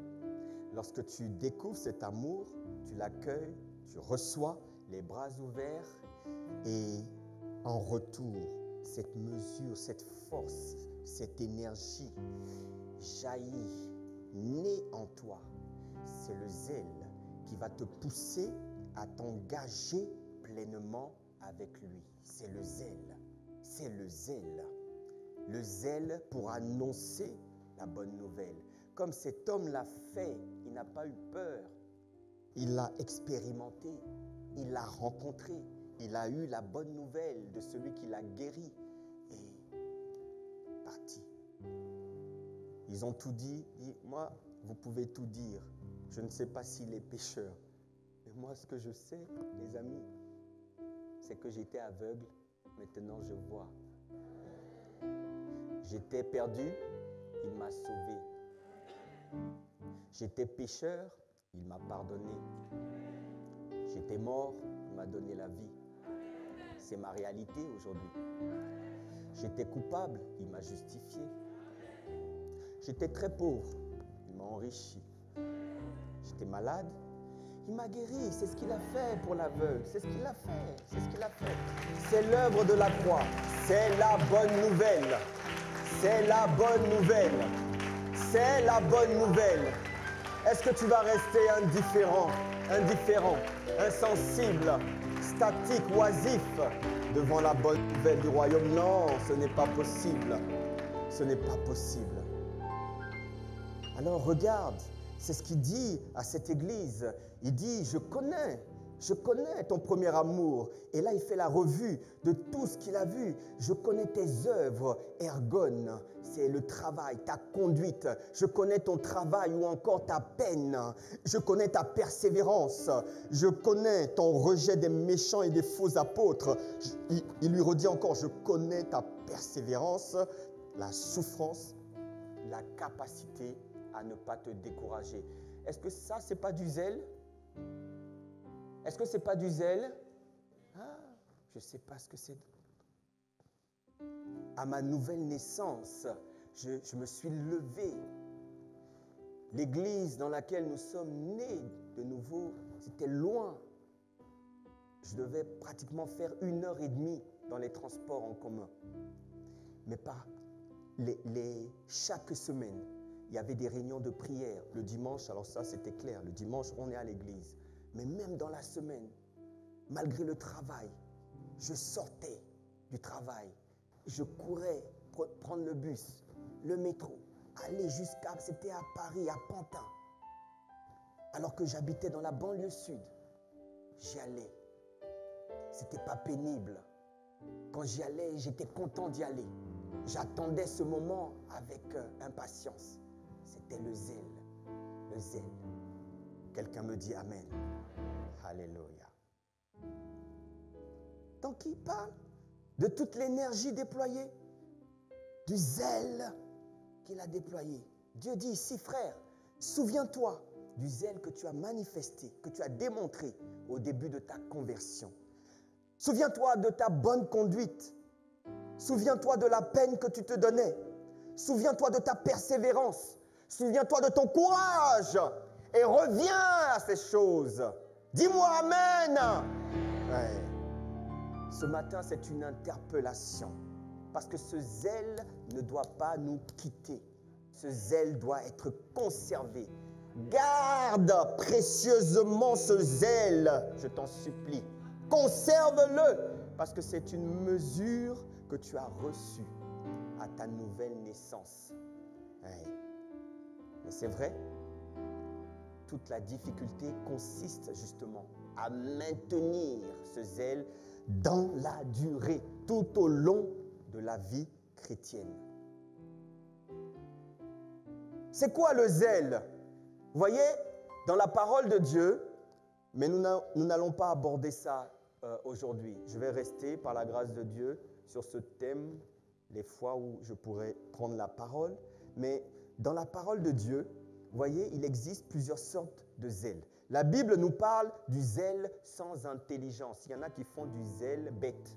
Speaker 2: Lorsque tu découvres cet amour, tu l'accueilles, tu reçois les bras ouverts et en retour, cette mesure, cette force, cette énergie jaillit, naît en toi. C'est le zèle qui va te pousser à t'engager pleinement avec lui. C'est le zèle. C'est le zèle. Le zèle pour annoncer la bonne nouvelle. Comme cet homme l'a fait, il n'a pas eu peur. Il l'a expérimenté, il l'a rencontré, il a eu la bonne nouvelle de celui qui l'a guéri et parti. Ils ont tout dit, moi, vous pouvez tout dire. Je ne sais pas s'il est pécheur. Mais moi, ce que je sais, les amis, c'est que j'étais aveugle, maintenant je vois. J'étais perdu, il m'a sauvé. J'étais pécheur, il m'a pardonné. J'étais mort, il m'a donné la vie. C'est ma réalité aujourd'hui. J'étais coupable, il m'a justifié. J'étais très pauvre, il m'a enrichi. J'étais malade, il m'a guéri. C'est ce qu'il a fait pour l'aveugle. C'est ce qu'il a fait. C'est ce qu'il a fait. C'est l'œuvre de la croix. C'est la bonne nouvelle. C'est la bonne nouvelle. C'est la bonne nouvelle. Est-ce que tu vas rester indifférent, insensible, statique, oisif devant la bonne nouvelle du royaume? Non, ce n'est pas possible. Ce n'est pas possible. Alors regarde, c'est ce qu'il dit à cette église. Il dit, je connais ton premier amour. Et là, il fait la revue de tout ce qu'il a vu. Je connais tes œuvres, ergon, c'est le travail, ta conduite. Je connais ton travail ou encore ta peine. Je connais ta persévérance. Je connais ton rejet des méchants et des faux apôtres. Il lui redit encore, je connais ta persévérance, la souffrance, la capacité à ne pas te décourager. Est-ce que ça, c'est pas du zèle? Est-ce que c'est pas du zèle? Ah, je ne sais pas ce que c'est. À ma nouvelle naissance, je me suis levé. L'église dans laquelle nous sommes nés de nouveau, c'était loin. Je devais pratiquement faire 1h30 dans les transports en commun. Mais pas chaque semaine, il y avait des réunions de prière. Le dimanche, alors ça c'était clair, le dimanche on est à l'église. Mais même dans la semaine, malgré le travail, je sortais du travail. Je courais prendre le bus, le métro, aller jusqu'à, c'était à Paris, à Pantin. Alors que j'habitais dans la banlieue sud, j'y allais. C'était pas pénible. Quand j'y allais, j'étais content d'y aller. J'attendais ce moment avec impatience. C'était le zèle. Le zèle. Quelqu'un me dit Amen. Alléluia. Donc il parle de toute l'énergie déployée, du zèle qu'il a déployé. Dieu dit ici, frère, souviens-toi du zèle que tu as manifesté, que tu as démontré au début de ta conversion. Souviens-toi de ta bonne conduite. Souviens-toi de la peine que tu te donnais. Souviens-toi de ta persévérance. Souviens-toi de ton courage et reviens à ces choses. Dis-moi Amen. Ouais. Ce matin, c'est une interpellation. Parce que ce zèle ne doit pas nous quitter. Ce zèle doit être conservé. Garde précieusement ce zèle, je t'en supplie. Conserve-le, parce que c'est une mesure que tu as reçue à ta nouvelle naissance. Ouais. Mais c'est vrai, toute la difficulté consiste justement à maintenir ce zèle dans la durée, tout au long de la vie chrétienne. C'est quoi le zèle? Vous voyez, dans la parole de Dieu, mais nous n'allons pas aborder ça aujourd'hui. Je vais rester, par la grâce de Dieu, sur ce thème, les fois où je pourrai prendre la parole. Mais dans la parole de Dieu, vous voyez, il existe plusieurs sortes de zèle. La Bible nous parle du zèle sans intelligence. Il y en a qui font du zèle bête,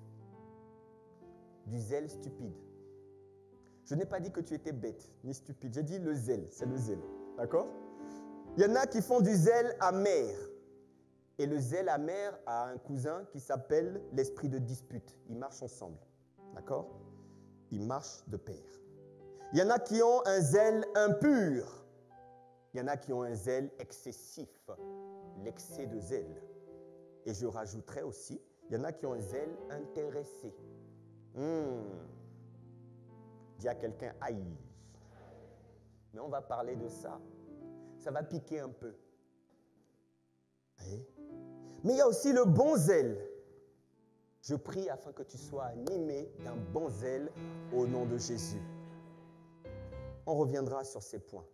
Speaker 2: du zèle stupide. Je n'ai pas dit que tu étais bête ni stupide. J'ai dit le zèle, c'est le zèle. D'accord? Il y en a qui font du zèle amer. Et le zèle amer a un cousin qui s'appelle l'esprit de dispute. Ils marchent ensemble. D'accord? Ils marchent de pair. Il y en a qui ont un zèle impur. Il y en a qui ont un zèle excessif, l'excès de zèle. Et je rajouterai aussi, il y en a qui ont un zèle intéressé. Dis à quelqu'un, aïe. Mais on va parler de ça. Ça va piquer un peu. Mais il y a aussi le bon zèle. Je prie afin que tu sois animé d'un bon zèle au nom de Jésus. On reviendra sur ces points.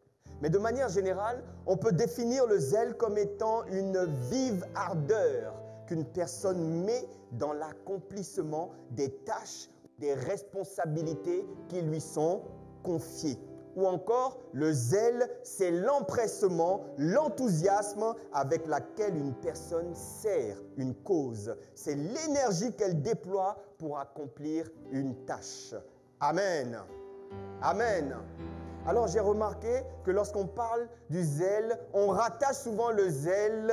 Speaker 2: Mais de manière générale, on peut définir le zèle comme étant une vive ardeur qu'une personne met dans l'accomplissement des tâches, des responsabilités qui lui sont confiées. Ou encore, le zèle, c'est l'empressement, l'enthousiasme avec laquelle une personne sert une cause. C'est l'énergie qu'elle déploie pour accomplir une tâche. Amen. Amen. Alors j'ai remarqué que lorsqu'on parle du zèle, on rattache souvent le zèle,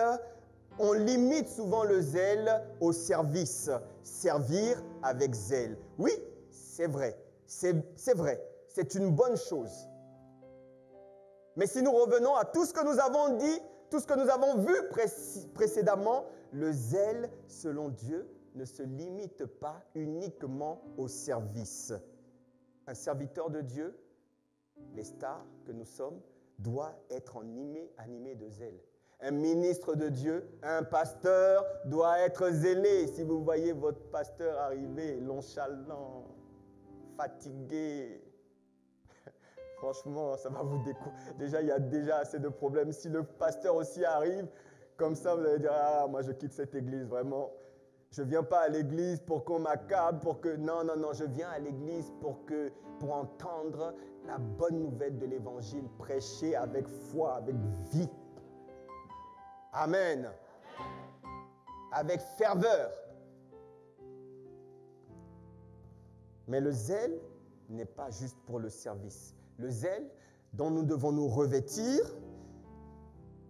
Speaker 2: on limite souvent le zèle au service. Servir avec zèle. Oui, c'est vrai. C'est vrai. C'est une bonne chose. Mais si nous revenons à tout ce que nous avons dit, tout ce que nous avons vu précédemment, le zèle, selon Dieu, ne se limite pas uniquement au service. Un serviteur de Dieu, les stars que nous sommes, doit être animé de zèle. Un ministre de Dieu, un pasteur doit être zélé. Si vous voyez votre pasteur arriver nonchalant, fatigué, franchement, ça va vous décourager. Déjà, il y a déjà assez de problèmes. Si le pasteur aussi arrive, comme ça, vous allez dire, ah, moi je quitte cette église, vraiment. Je ne viens pas à l'église pour qu'on m'accable, pour que... Non, je viens à l'église pour entendre la bonne nouvelle de l'évangile prêchée avec foi, avec vie. Amen. Avec ferveur. Mais le zèle n'est pas juste pour le service. Le zèle dont nous devons nous revêtir,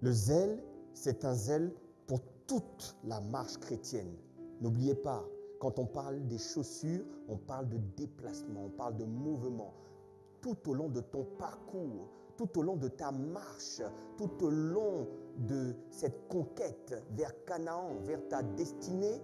Speaker 2: le zèle, c'est un zèle pour toute la marche chrétienne. N'oubliez pas, quand on parle des chaussures, on parle de déplacement, on parle de mouvement. Tout au long de ton parcours, tout au long de ta marche, tout au long de cette conquête vers Canaan, vers ta destinée,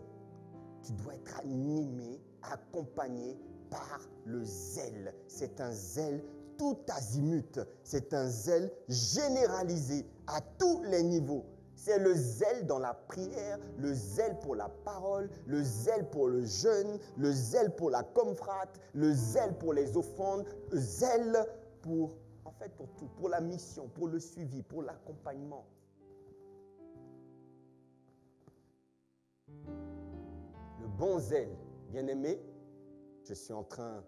Speaker 2: tu dois être animé, accompagné par le zèle. C'est un zèle tout azimut, c'est un zèle généralisé à tous les niveaux. C'est le zèle dans la prière, le zèle pour la parole, le zèle pour le jeûne, le zèle pour la confrate, le zèle pour les offrandes, le zèle pour tout, pour la mission, pour le suivi, pour l'accompagnement. Le bon zèle, bien-aimé, je suis en train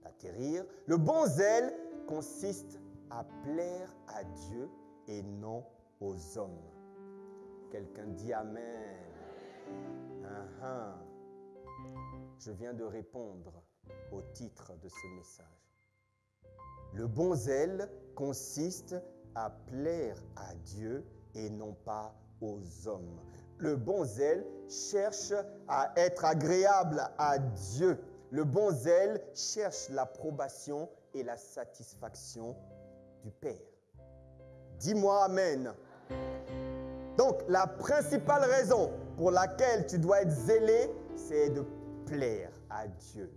Speaker 2: d'atterrir. Le bon zèle consiste à plaire à Dieu et non aux hommes. Quelqu'un dit Amen. Je viens de répondre au titre de ce message. Le bon zèle consiste à plaire à Dieu et non pas aux hommes. Le bon zèle cherche à être agréable à Dieu. Le bon zèle cherche l'approbation et la satisfaction du Père. Dis-moi Amen. Donc, la principale raison pour laquelle tu dois être zélé, c'est de plaire à Dieu.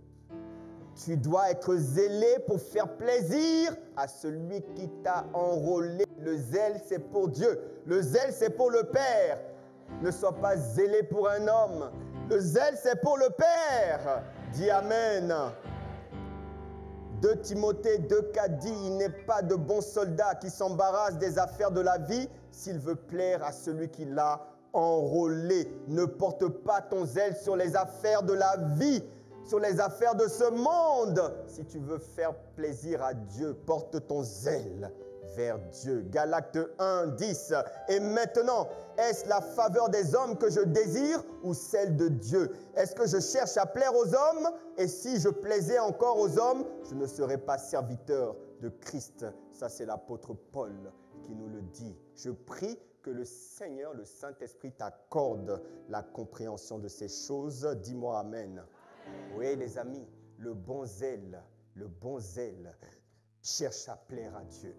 Speaker 2: Tu dois être zélé pour faire plaisir à celui qui t'a enrôlé. Le zèle, c'est pour Dieu. Le zèle, c'est pour le Père. Ne sois pas zélé pour un homme. Le zèle, c'est pour le Père. Dis Amen. 2 Timothée 2,4 dit, il n'est pas de bon soldat qui s'embarrasse des affaires de la vie s'il veut plaire à celui qui l'a enrôlé. Ne porte pas ton zèle sur les affaires de la vie, sur les affaires de ce monde. Si tu veux faire plaisir à Dieu, porte ton zèle vers Dieu. Galates 1, 10. Et maintenant, est-ce la faveur des hommes que je désire ou celle de Dieu? Est-ce que je cherche à plaire aux hommes? Et si je plaisais encore aux hommes, je ne serais pas serviteur de Christ. Ça, c'est l'apôtre Paul qui nous le dit. Je prie que le Seigneur, le Saint-Esprit, t'accorde la compréhension de ces choses. Dis-moi Amen. Oui, les amis, le bon zèle cherche à plaire à Dieu.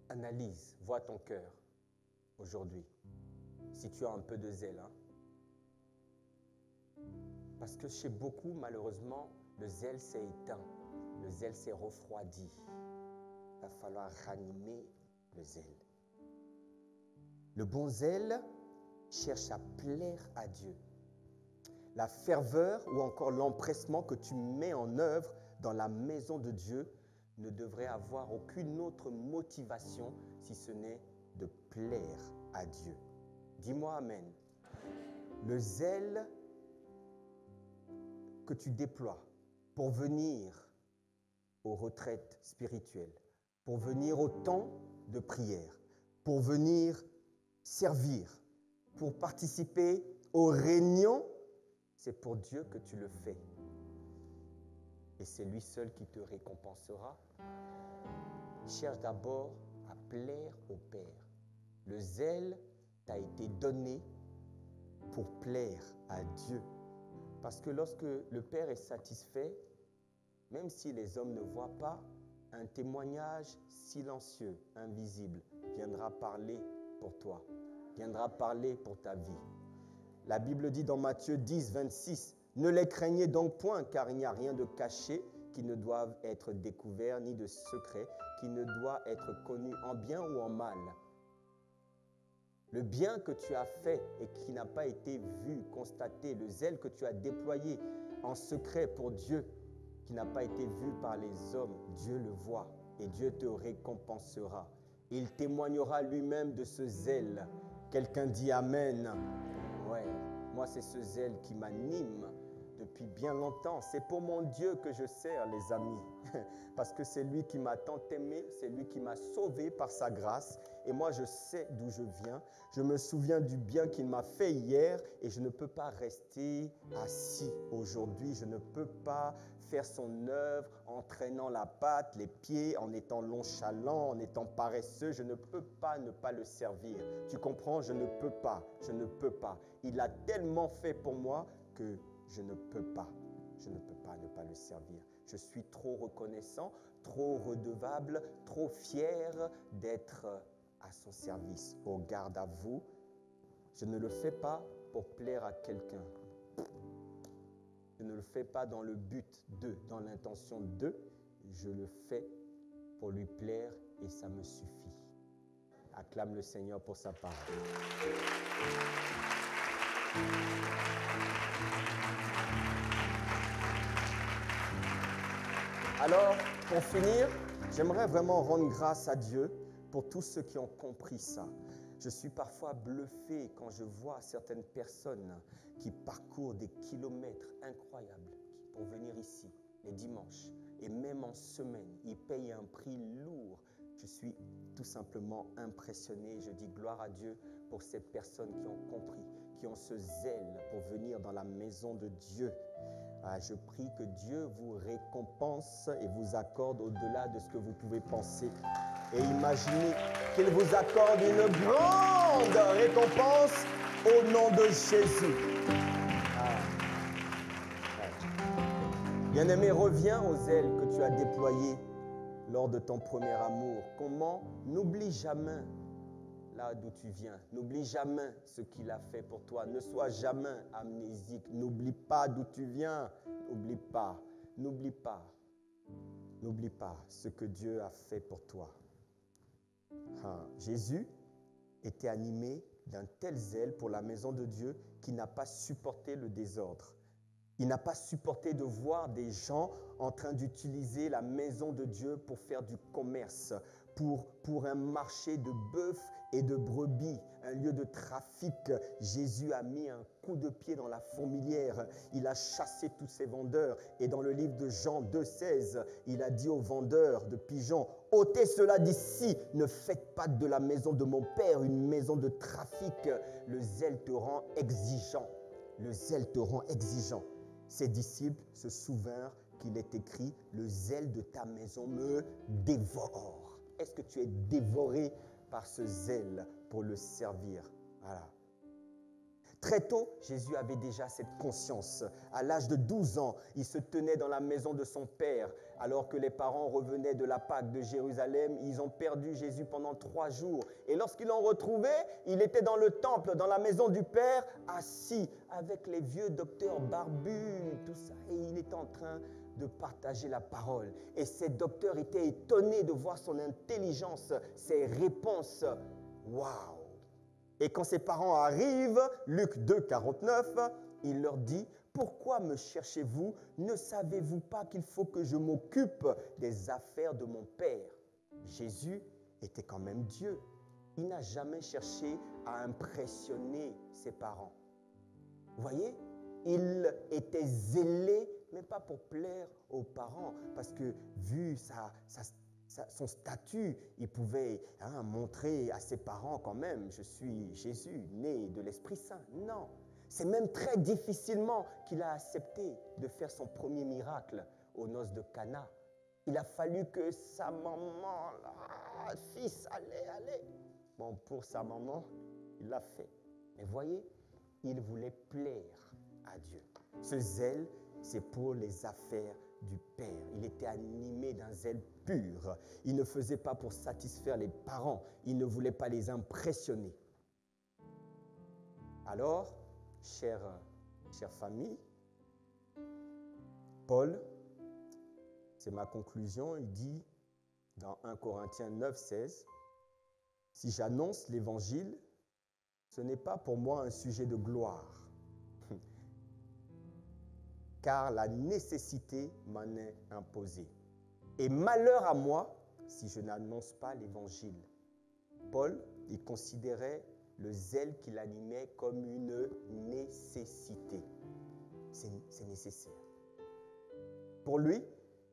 Speaker 2: Analyse, vois ton cœur aujourd'hui, si tu as un peu de zèle. Parce que chez beaucoup, malheureusement, le zèle s'est éteint, le zèle s'est refroidi. Il va falloir ranimer le zèle. Le bon zèle cherche à plaire à Dieu. La ferveur ou encore l'empressement que tu mets en œuvre dans la maison de Dieu ne devrait avoir aucune autre motivation si ce n'est de plaire à Dieu. Dis-moi Amen. Le zèle que tu déploies pour venir aux retraites spirituelles, pour venir au temps de prière, pour venir servir, pour participer aux réunions, c'est pour Dieu que tu le fais. Et c'est lui seul qui te récompensera. Cherche d'abord à plaire au Père. Le zèle t'a été donné pour plaire à Dieu. Parce que lorsque le Père est satisfait, même si les hommes ne voient pas, un témoignage silencieux, invisible, viendra parler pour toi, viendra parler pour ta vie. La Bible dit dans Matthieu 10, 26, « Ne les craignez donc point, car il n'y a rien de caché qui ne doive être découvert, ni de secret qui ne doit être connu en bien ou en mal. » Le bien que tu as fait et qui n'a pas été vu, constaté, le zèle que tu as déployé en secret pour Dieu, qui n'a pas été vu par les hommes, Dieu le voit et Dieu te récompensera. Il témoignera lui-même de ce zèle. Quelqu'un dit Amen. Ouais, moi c'est ce zèle qui m'anime depuis bien longtemps. C'est pour mon Dieu que je sers, les amis. Parce que c'est lui qui m'a tant aimé, c'est lui qui m'a sauvé par sa grâce. Et moi, je sais d'où je viens. Je me souviens du bien qu'il m'a fait hier et je ne peux pas rester assis aujourd'hui. Je ne peux pas faire son œuvre en traînant la patte, les pieds, en étant nonchalant, en étant paresseux. Je ne peux pas ne pas le servir. Tu comprends? Je ne peux pas. Je ne peux pas. Il a tellement fait pour moi que je ne peux pas. Je ne peux pas ne pas le servir. Je suis trop reconnaissant, trop redevable, trop fier d'être à son service. Oh, garde à vous, je ne le fais pas pour plaire à quelqu'un. Je ne le fais pas dans le but de, dans l'intention de. Je le fais pour lui plaire et ça me suffit. Acclame le Seigneur pour sa parole. Alors, pour finir, j'aimerais vraiment rendre grâce à Dieu pour tous ceux qui ont compris ça. Je suis parfois bluffé quand je vois certaines personnes qui parcourent des kilomètres incroyables pour venir ici les dimanches et même en semaine. Ils payent un prix lourd. Je suis tout simplement impressionné. Je dis gloire à Dieu pour ces personnes qui ont compris, qui ont ce zèle pour venir dans la maison de Dieu. Je prie que Dieu vous récompense et vous accorde au-delà de ce que vous pouvez penser et imaginer, qu'il vous accorde une grande récompense au nom de Jésus. Bien-aimé, reviens aux ailes que tu as déployées lors de ton premier amour. Comment? N'oublie jamais là d'où tu viens. N'oublie jamais ce qu'il a fait pour toi. Ne sois jamais amnésique. N'oublie pas d'où tu viens. N'oublie pas. N'oublie pas. N'oublie pas ce que Dieu a fait pour toi. Jésus était animé d'un tel zèle pour la maison de Dieu qu'il n'a pas supporté le désordre. Il n'a pas supporté de voir des gens en train d'utiliser la maison de Dieu pour faire du commerce, pour un marché de bœufs et de brebis, un lieu de trafic. Jésus a mis un coup de pied dans la fourmilière. Il a chassé tous ces vendeurs. Et dans le livre de Jean 2,16, il a dit aux vendeurs de pigeons, « Ôtez cela d'ici, ne faites pas de la maison de mon Père une maison de trafic. » Le zèle te rend exigeant. Le zèle te rend exigeant. Ses disciples se souvinrent qu'il est écrit « Le zèle de ta maison me dévore ». Est-ce que tu es dévoré par ce zèle pour le servir? Voilà. Très tôt, Jésus avait déjà cette conscience. À l'âge de 12 ans, il se tenait dans la maison de son père. Alors que les parents revenaient de la Pâque de Jérusalem, ils ont perdu Jésus pendant 3 jours. Et lorsqu'ils l'ont retrouvé, il était dans le temple, dans la maison du Père, assis avec les vieux docteurs barbus, tout ça. Et il était en train de partager la parole. Et ces docteurs étaient étonnés de voir son intelligence, ses réponses. Waouh! Et quand ses parents arrivent, Luc 2, 49, il leur dit « Pourquoi me cherchez-vous? Ne savez-vous pas qu'il faut que je m'occupe des affaires de mon Père ?» Jésus était quand même Dieu. Il n'a jamais cherché à impressionner ses parents. Vous voyez? Il était zélé, mais pas pour plaire aux parents, parce que vu son statut, il pouvait montrer à ses parents quand même, je suis Jésus, né de l'Esprit Saint. Non, c'est même très difficilement qu'il a accepté de faire son premier miracle aux noces de Cana. Il a fallu que sa maman, fils, allez. Bon, pour sa maman, il l'a fait. Mais voyez, il voulait plaire à Dieu. Ce zèle, c'est pour les affaires du Père. Il était animé d'un zèle pur. Il ne faisait pas pour satisfaire les parents. Il ne voulait pas les impressionner. Alors, chère famille, Paul, c'est ma conclusion, il dit dans 1 Corinthiens 9, 16, « Si j'annonce l'Évangile, ce n'est pas pour moi un sujet de gloire. Car la nécessité m'en est imposée. Et malheur à moi si je n'annonce pas l'Évangile. » Paul, il considérait le zèle qu'il animait comme une nécessité. C'est nécessaire. Pour lui,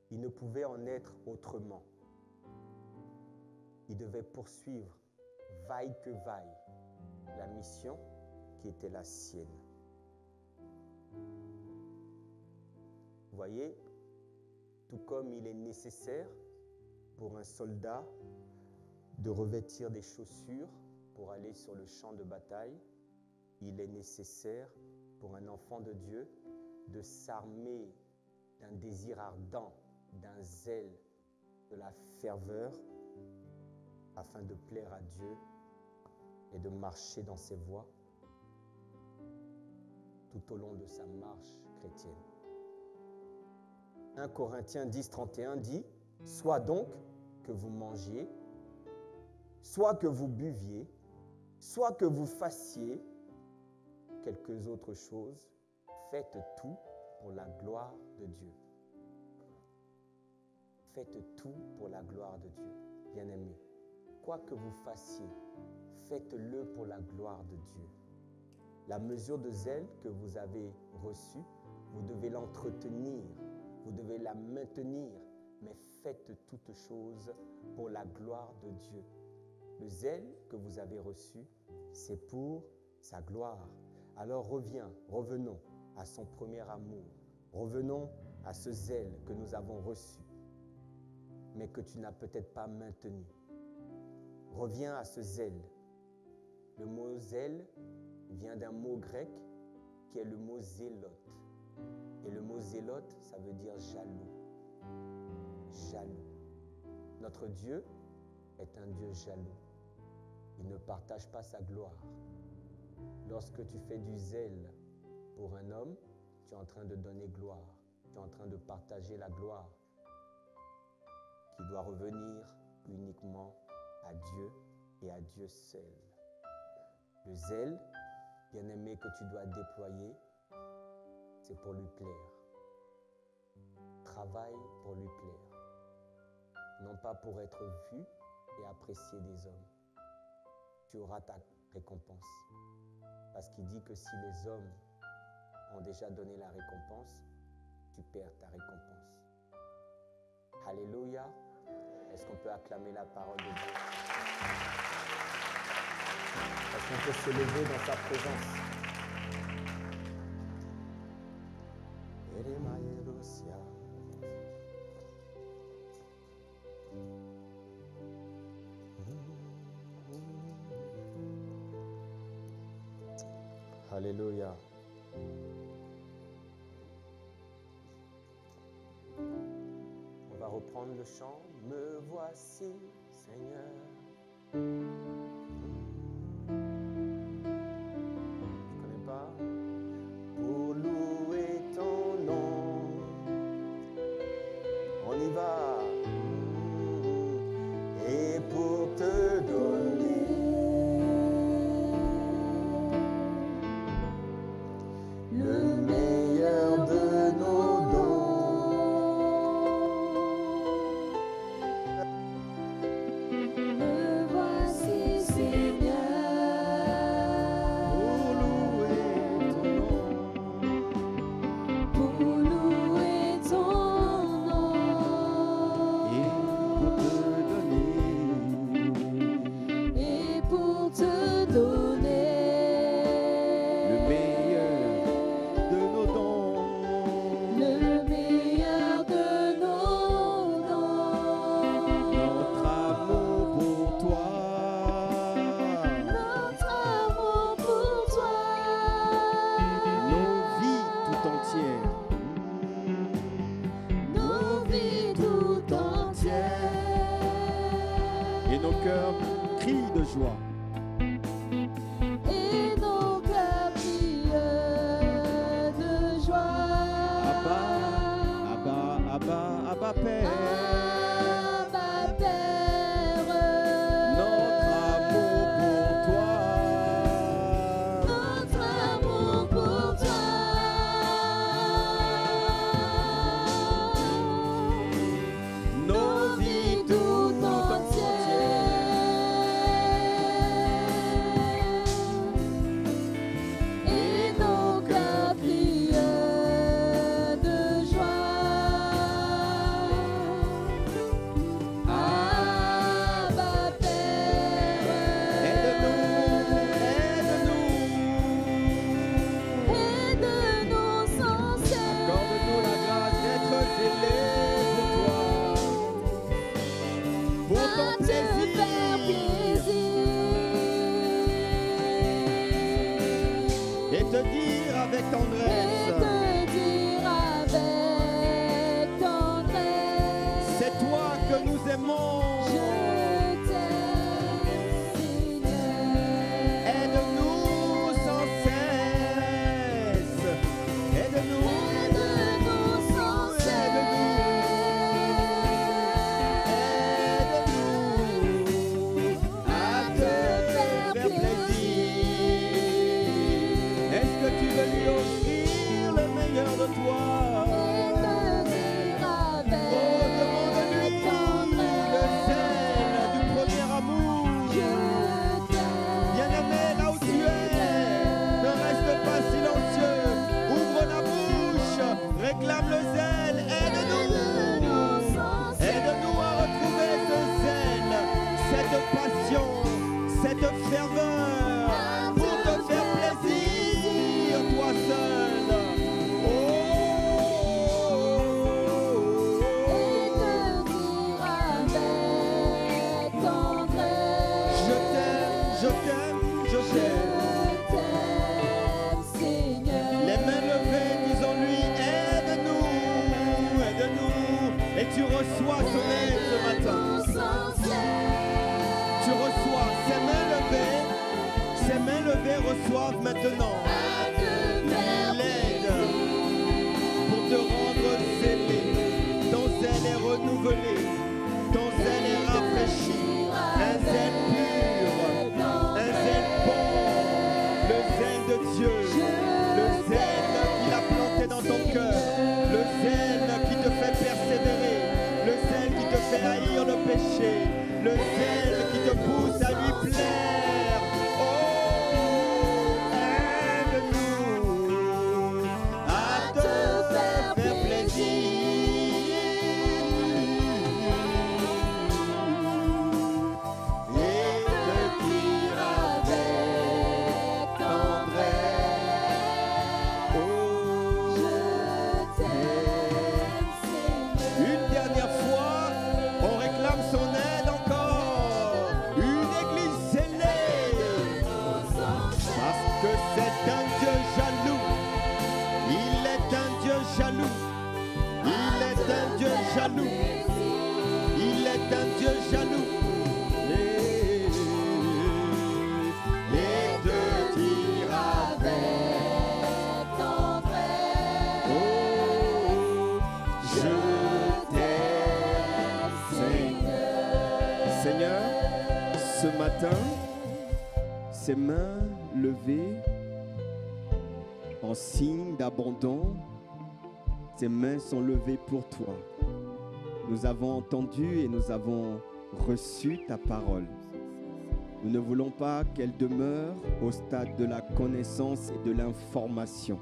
Speaker 2: il ne pouvait en être autrement. Il devait poursuivre, vaille que vaille, la mission qui était la sienne. Vous voyez, tout comme il est nécessaire pour un soldat de revêtir des chaussures pour aller sur le champ de bataille, il est nécessaire pour un enfant de Dieu de s'armer d'un désir ardent, d'un zèle, de la ferveur, afin de plaire à Dieu et de marcher dans ses voies tout au long de sa marche chrétienne. 1 Corinthiens 10, 31 dit « Soit donc que vous mangiez, soit que vous buviez, soit que vous fassiez quelques autres choses, faites tout pour la gloire de Dieu. » Faites tout pour la gloire de Dieu, bien-aimés. Quoi que vous fassiez, faites-le pour la gloire de Dieu. La mesure de zèle que vous avez reçue, vous devez l'entretenir, vous devez la maintenir, mais faites toutes choses pour la gloire de Dieu. Le zèle que vous avez reçu, c'est pour sa gloire. Alors revenons à son premier amour. Revenons à ce zèle que nous avons reçu, mais que tu n'as peut-être pas maintenu. Reviens à ce zèle. Le mot zèle vient d'un mot grec qui est le mot zélote. Et le mot zélote, ça veut dire jaloux. Jaloux. Notre Dieu est un Dieu jaloux. Il ne partage pas sa gloire. Lorsque tu fais du zèle pour un homme, tu es en train de donner gloire. Tu es en train de partager la gloire qui doit revenir uniquement à Dieu et à Dieu seul. Le zèle, bien-aimé, que tu dois déployer, c'est pour lui plaire. Travaille pour lui plaire. Non pas pour être vu et apprécié des hommes. Tu auras ta récompense. Parce qu'il dit que si les hommes ont déjà donné la récompense, tu perds ta récompense. Alléluia. Est-ce qu'on peut acclamer la parole de Dieu? Est-ce qu'on peut se lever dans sa présence? Alléluia. On va reprendre le chant. Me voici, Seigneur. Tu connais pas? Pour louer ton nom. On y va. Et pour te donner le meilleur de nos
Speaker 3: Me voici, Seigneur,
Speaker 1: Pour louer ton nom
Speaker 3: pour louer ton nom
Speaker 1: et pour te donner
Speaker 3: et pour te donner
Speaker 1: le meilleur de nos dons.
Speaker 3: le meilleur de nos dons.
Speaker 1: Notre amour pour toi,
Speaker 3: Notre amour pour toi,
Speaker 1: nos vies tout entières,
Speaker 3: nos vies tout entières,
Speaker 1: et nos cœurs crient de joie.
Speaker 3: et nos cœurs brillent de joie.
Speaker 1: Abba, Abba, Abba, Abba Père,
Speaker 3: Abba, Père,
Speaker 1: notre amour pour toi,
Speaker 3: notre amour pour toi,
Speaker 1: nos vies tout entières,
Speaker 3: et nos cœurs brillent de joie. Abba, Père, aide-nous sans cesse.
Speaker 1: accorde-nous la grâce d'être zélés pour toi, pour
Speaker 3: À
Speaker 1: ton
Speaker 3: te faire
Speaker 1: plaisir, et te dire avec
Speaker 3: et
Speaker 1: tendresse,
Speaker 3: te dire avec tendresse,
Speaker 1: c'est toi que nous aimons.
Speaker 3: je t'aime, Seigneur.
Speaker 1: Aide-nous sans cesse, aide-nous,
Speaker 3: Aide-nous sans cesse.
Speaker 1: aide-nous à te faire plaisir. Est-ce que tu veux lui offrir je t'aime. Les mains levées, disons-lui, aide-nous, aide-nous. Et tu reçois son aide ce matin. Tu reçois ses mains levées reçoivent maintenant l'aide pour te rendre zélé. Ton zèle est renouvelé, ton zèle est rafraîchi, un zèle pur, un zèle bon, le zèle de Dieu, le zèle qu'il a planté dans ton cœur, le zèle qui te fait persévérer, le zèle qui te fait haïr le péché, le zèle qui te pousse à lui plaire. Oh, aide-nous à te faire plaisir. Et te dire avec tendresse, oh, une dernière fois, on réclame son aide encore. Une église zélée. Parce que c'est un Dieu jaloux. Il est un Dieu jaloux. Il est un Dieu jaloux. Il est un Dieu jaloux. Et te dire avec tendresse, oh, je t'aime, Seigneur. Seigneur, ce matin, ses mains levées en signe d'abandon, ses mains sont levées pour toi. Nous avons entendu et nous avons reçu ta parole. Nous ne voulons pas qu'elle demeure au stade de la connaissance et de l'information.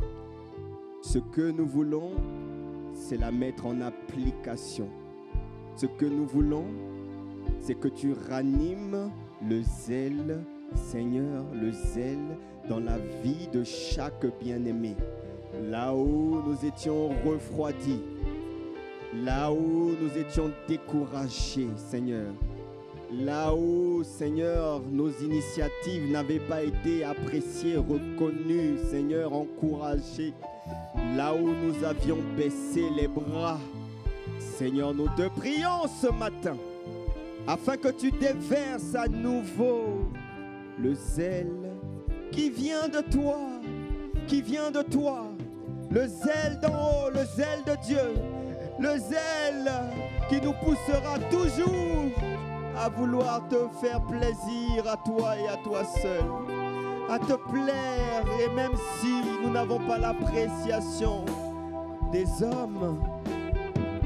Speaker 1: Ce que nous voulons, c'est la mettre en application. Ce que nous voulons, c'est que tu ranimes le zèle, Seigneur, le zèle dans la vie de chaque bien-aimé. Là où nous étions refroidis, là où nous étions découragés, Seigneur. Là où, Seigneur, nos initiatives n'avaient pas été appréciées, reconnues, Seigneur, encouragées. Là où nous avions baissé les bras, Seigneur, nous te prions ce matin, afin que tu déverses à nouveau le zèle qui vient de toi, le zèle d'en haut, le zèle de Dieu, le zèle qui nous poussera toujours à vouloir te faire plaisir à toi et à toi seul, à te plaire, et même si nous n'avons pas l'appréciation des hommes,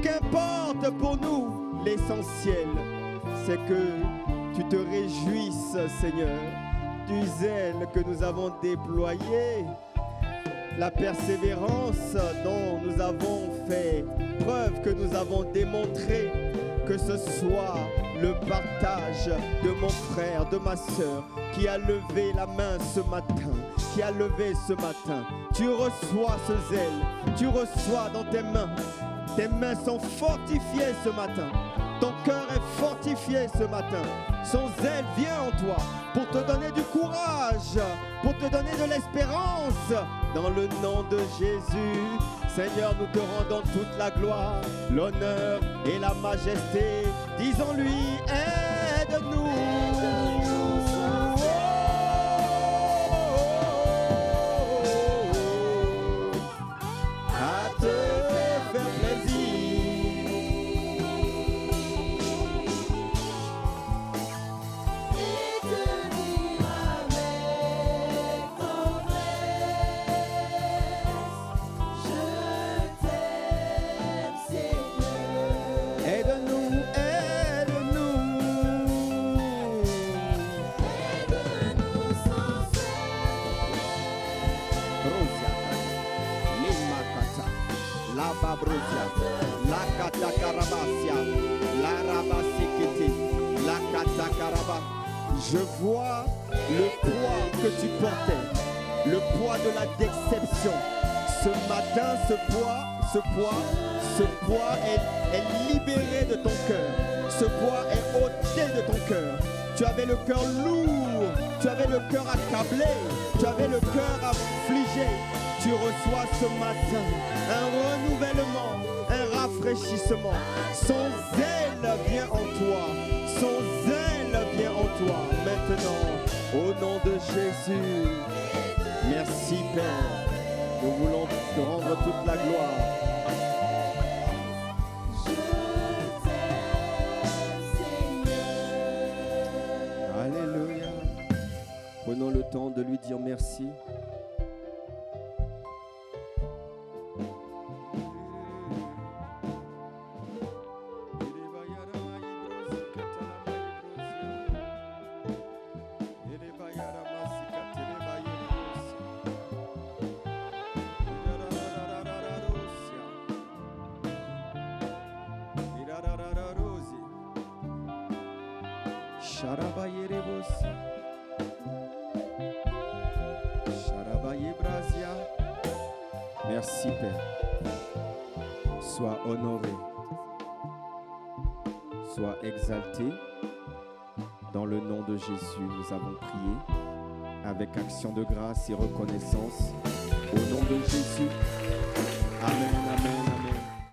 Speaker 1: qu'importe pour nous, l'essentiel, c'est que tu te réjouisses, Seigneur, du zèle que nous avons déployé, la persévérance dont nous avons fait preuve, que nous avons démontré, que ce soit le partage de mon frère, de ma sœur, qui a levé la main ce matin, qui a levé ce matin. Tu reçois ce zèle, tu reçois dans tes mains. Tes mains sont fortifiées ce matin. Ton cœur est fortifié ce matin. Son zèle vient en toi pour te donner du courage, pour te donner de l'espérance. Dans le nom de Jésus, Seigneur, nous te rendons toute la gloire, l'honneur et la majesté. Disons-lui, aide-nous. À te faire plaisir.
Speaker 3: Et te dire avec tendresse, je t'aime, Seigneur.
Speaker 1: Aide-nous, aide-nous.
Speaker 3: Aide-nous sans cesse.
Speaker 1: Brosia, Limakata, Laba Brosia, Lakata Karabasia, Larabasikiti, Lakata Karaba. Je vois le poids que tu portais, le poids de la déception. Ce matin, ce poids est libéré de ton cœur. Ce poids est ôté de ton cœur. Tu avais le cœur lourd, tu avais le cœur accablé, tu avais le cœur affligé. Tu reçois ce matin un renouvellement, un rafraîchissement. Son zèle vient en toi, son zèle vient en toi. Maintenant, au nom de Jésus, merci Père. Nous voulons te rendre toute la gloire. Alléluia. Prenons le temps de lui dire merci. Merci Père. Sois honoré, sois exalté. Dans le nom de Jésus, nous avons prié avec action de grâce et reconnaissance. Au nom de Jésus. Amen, amen.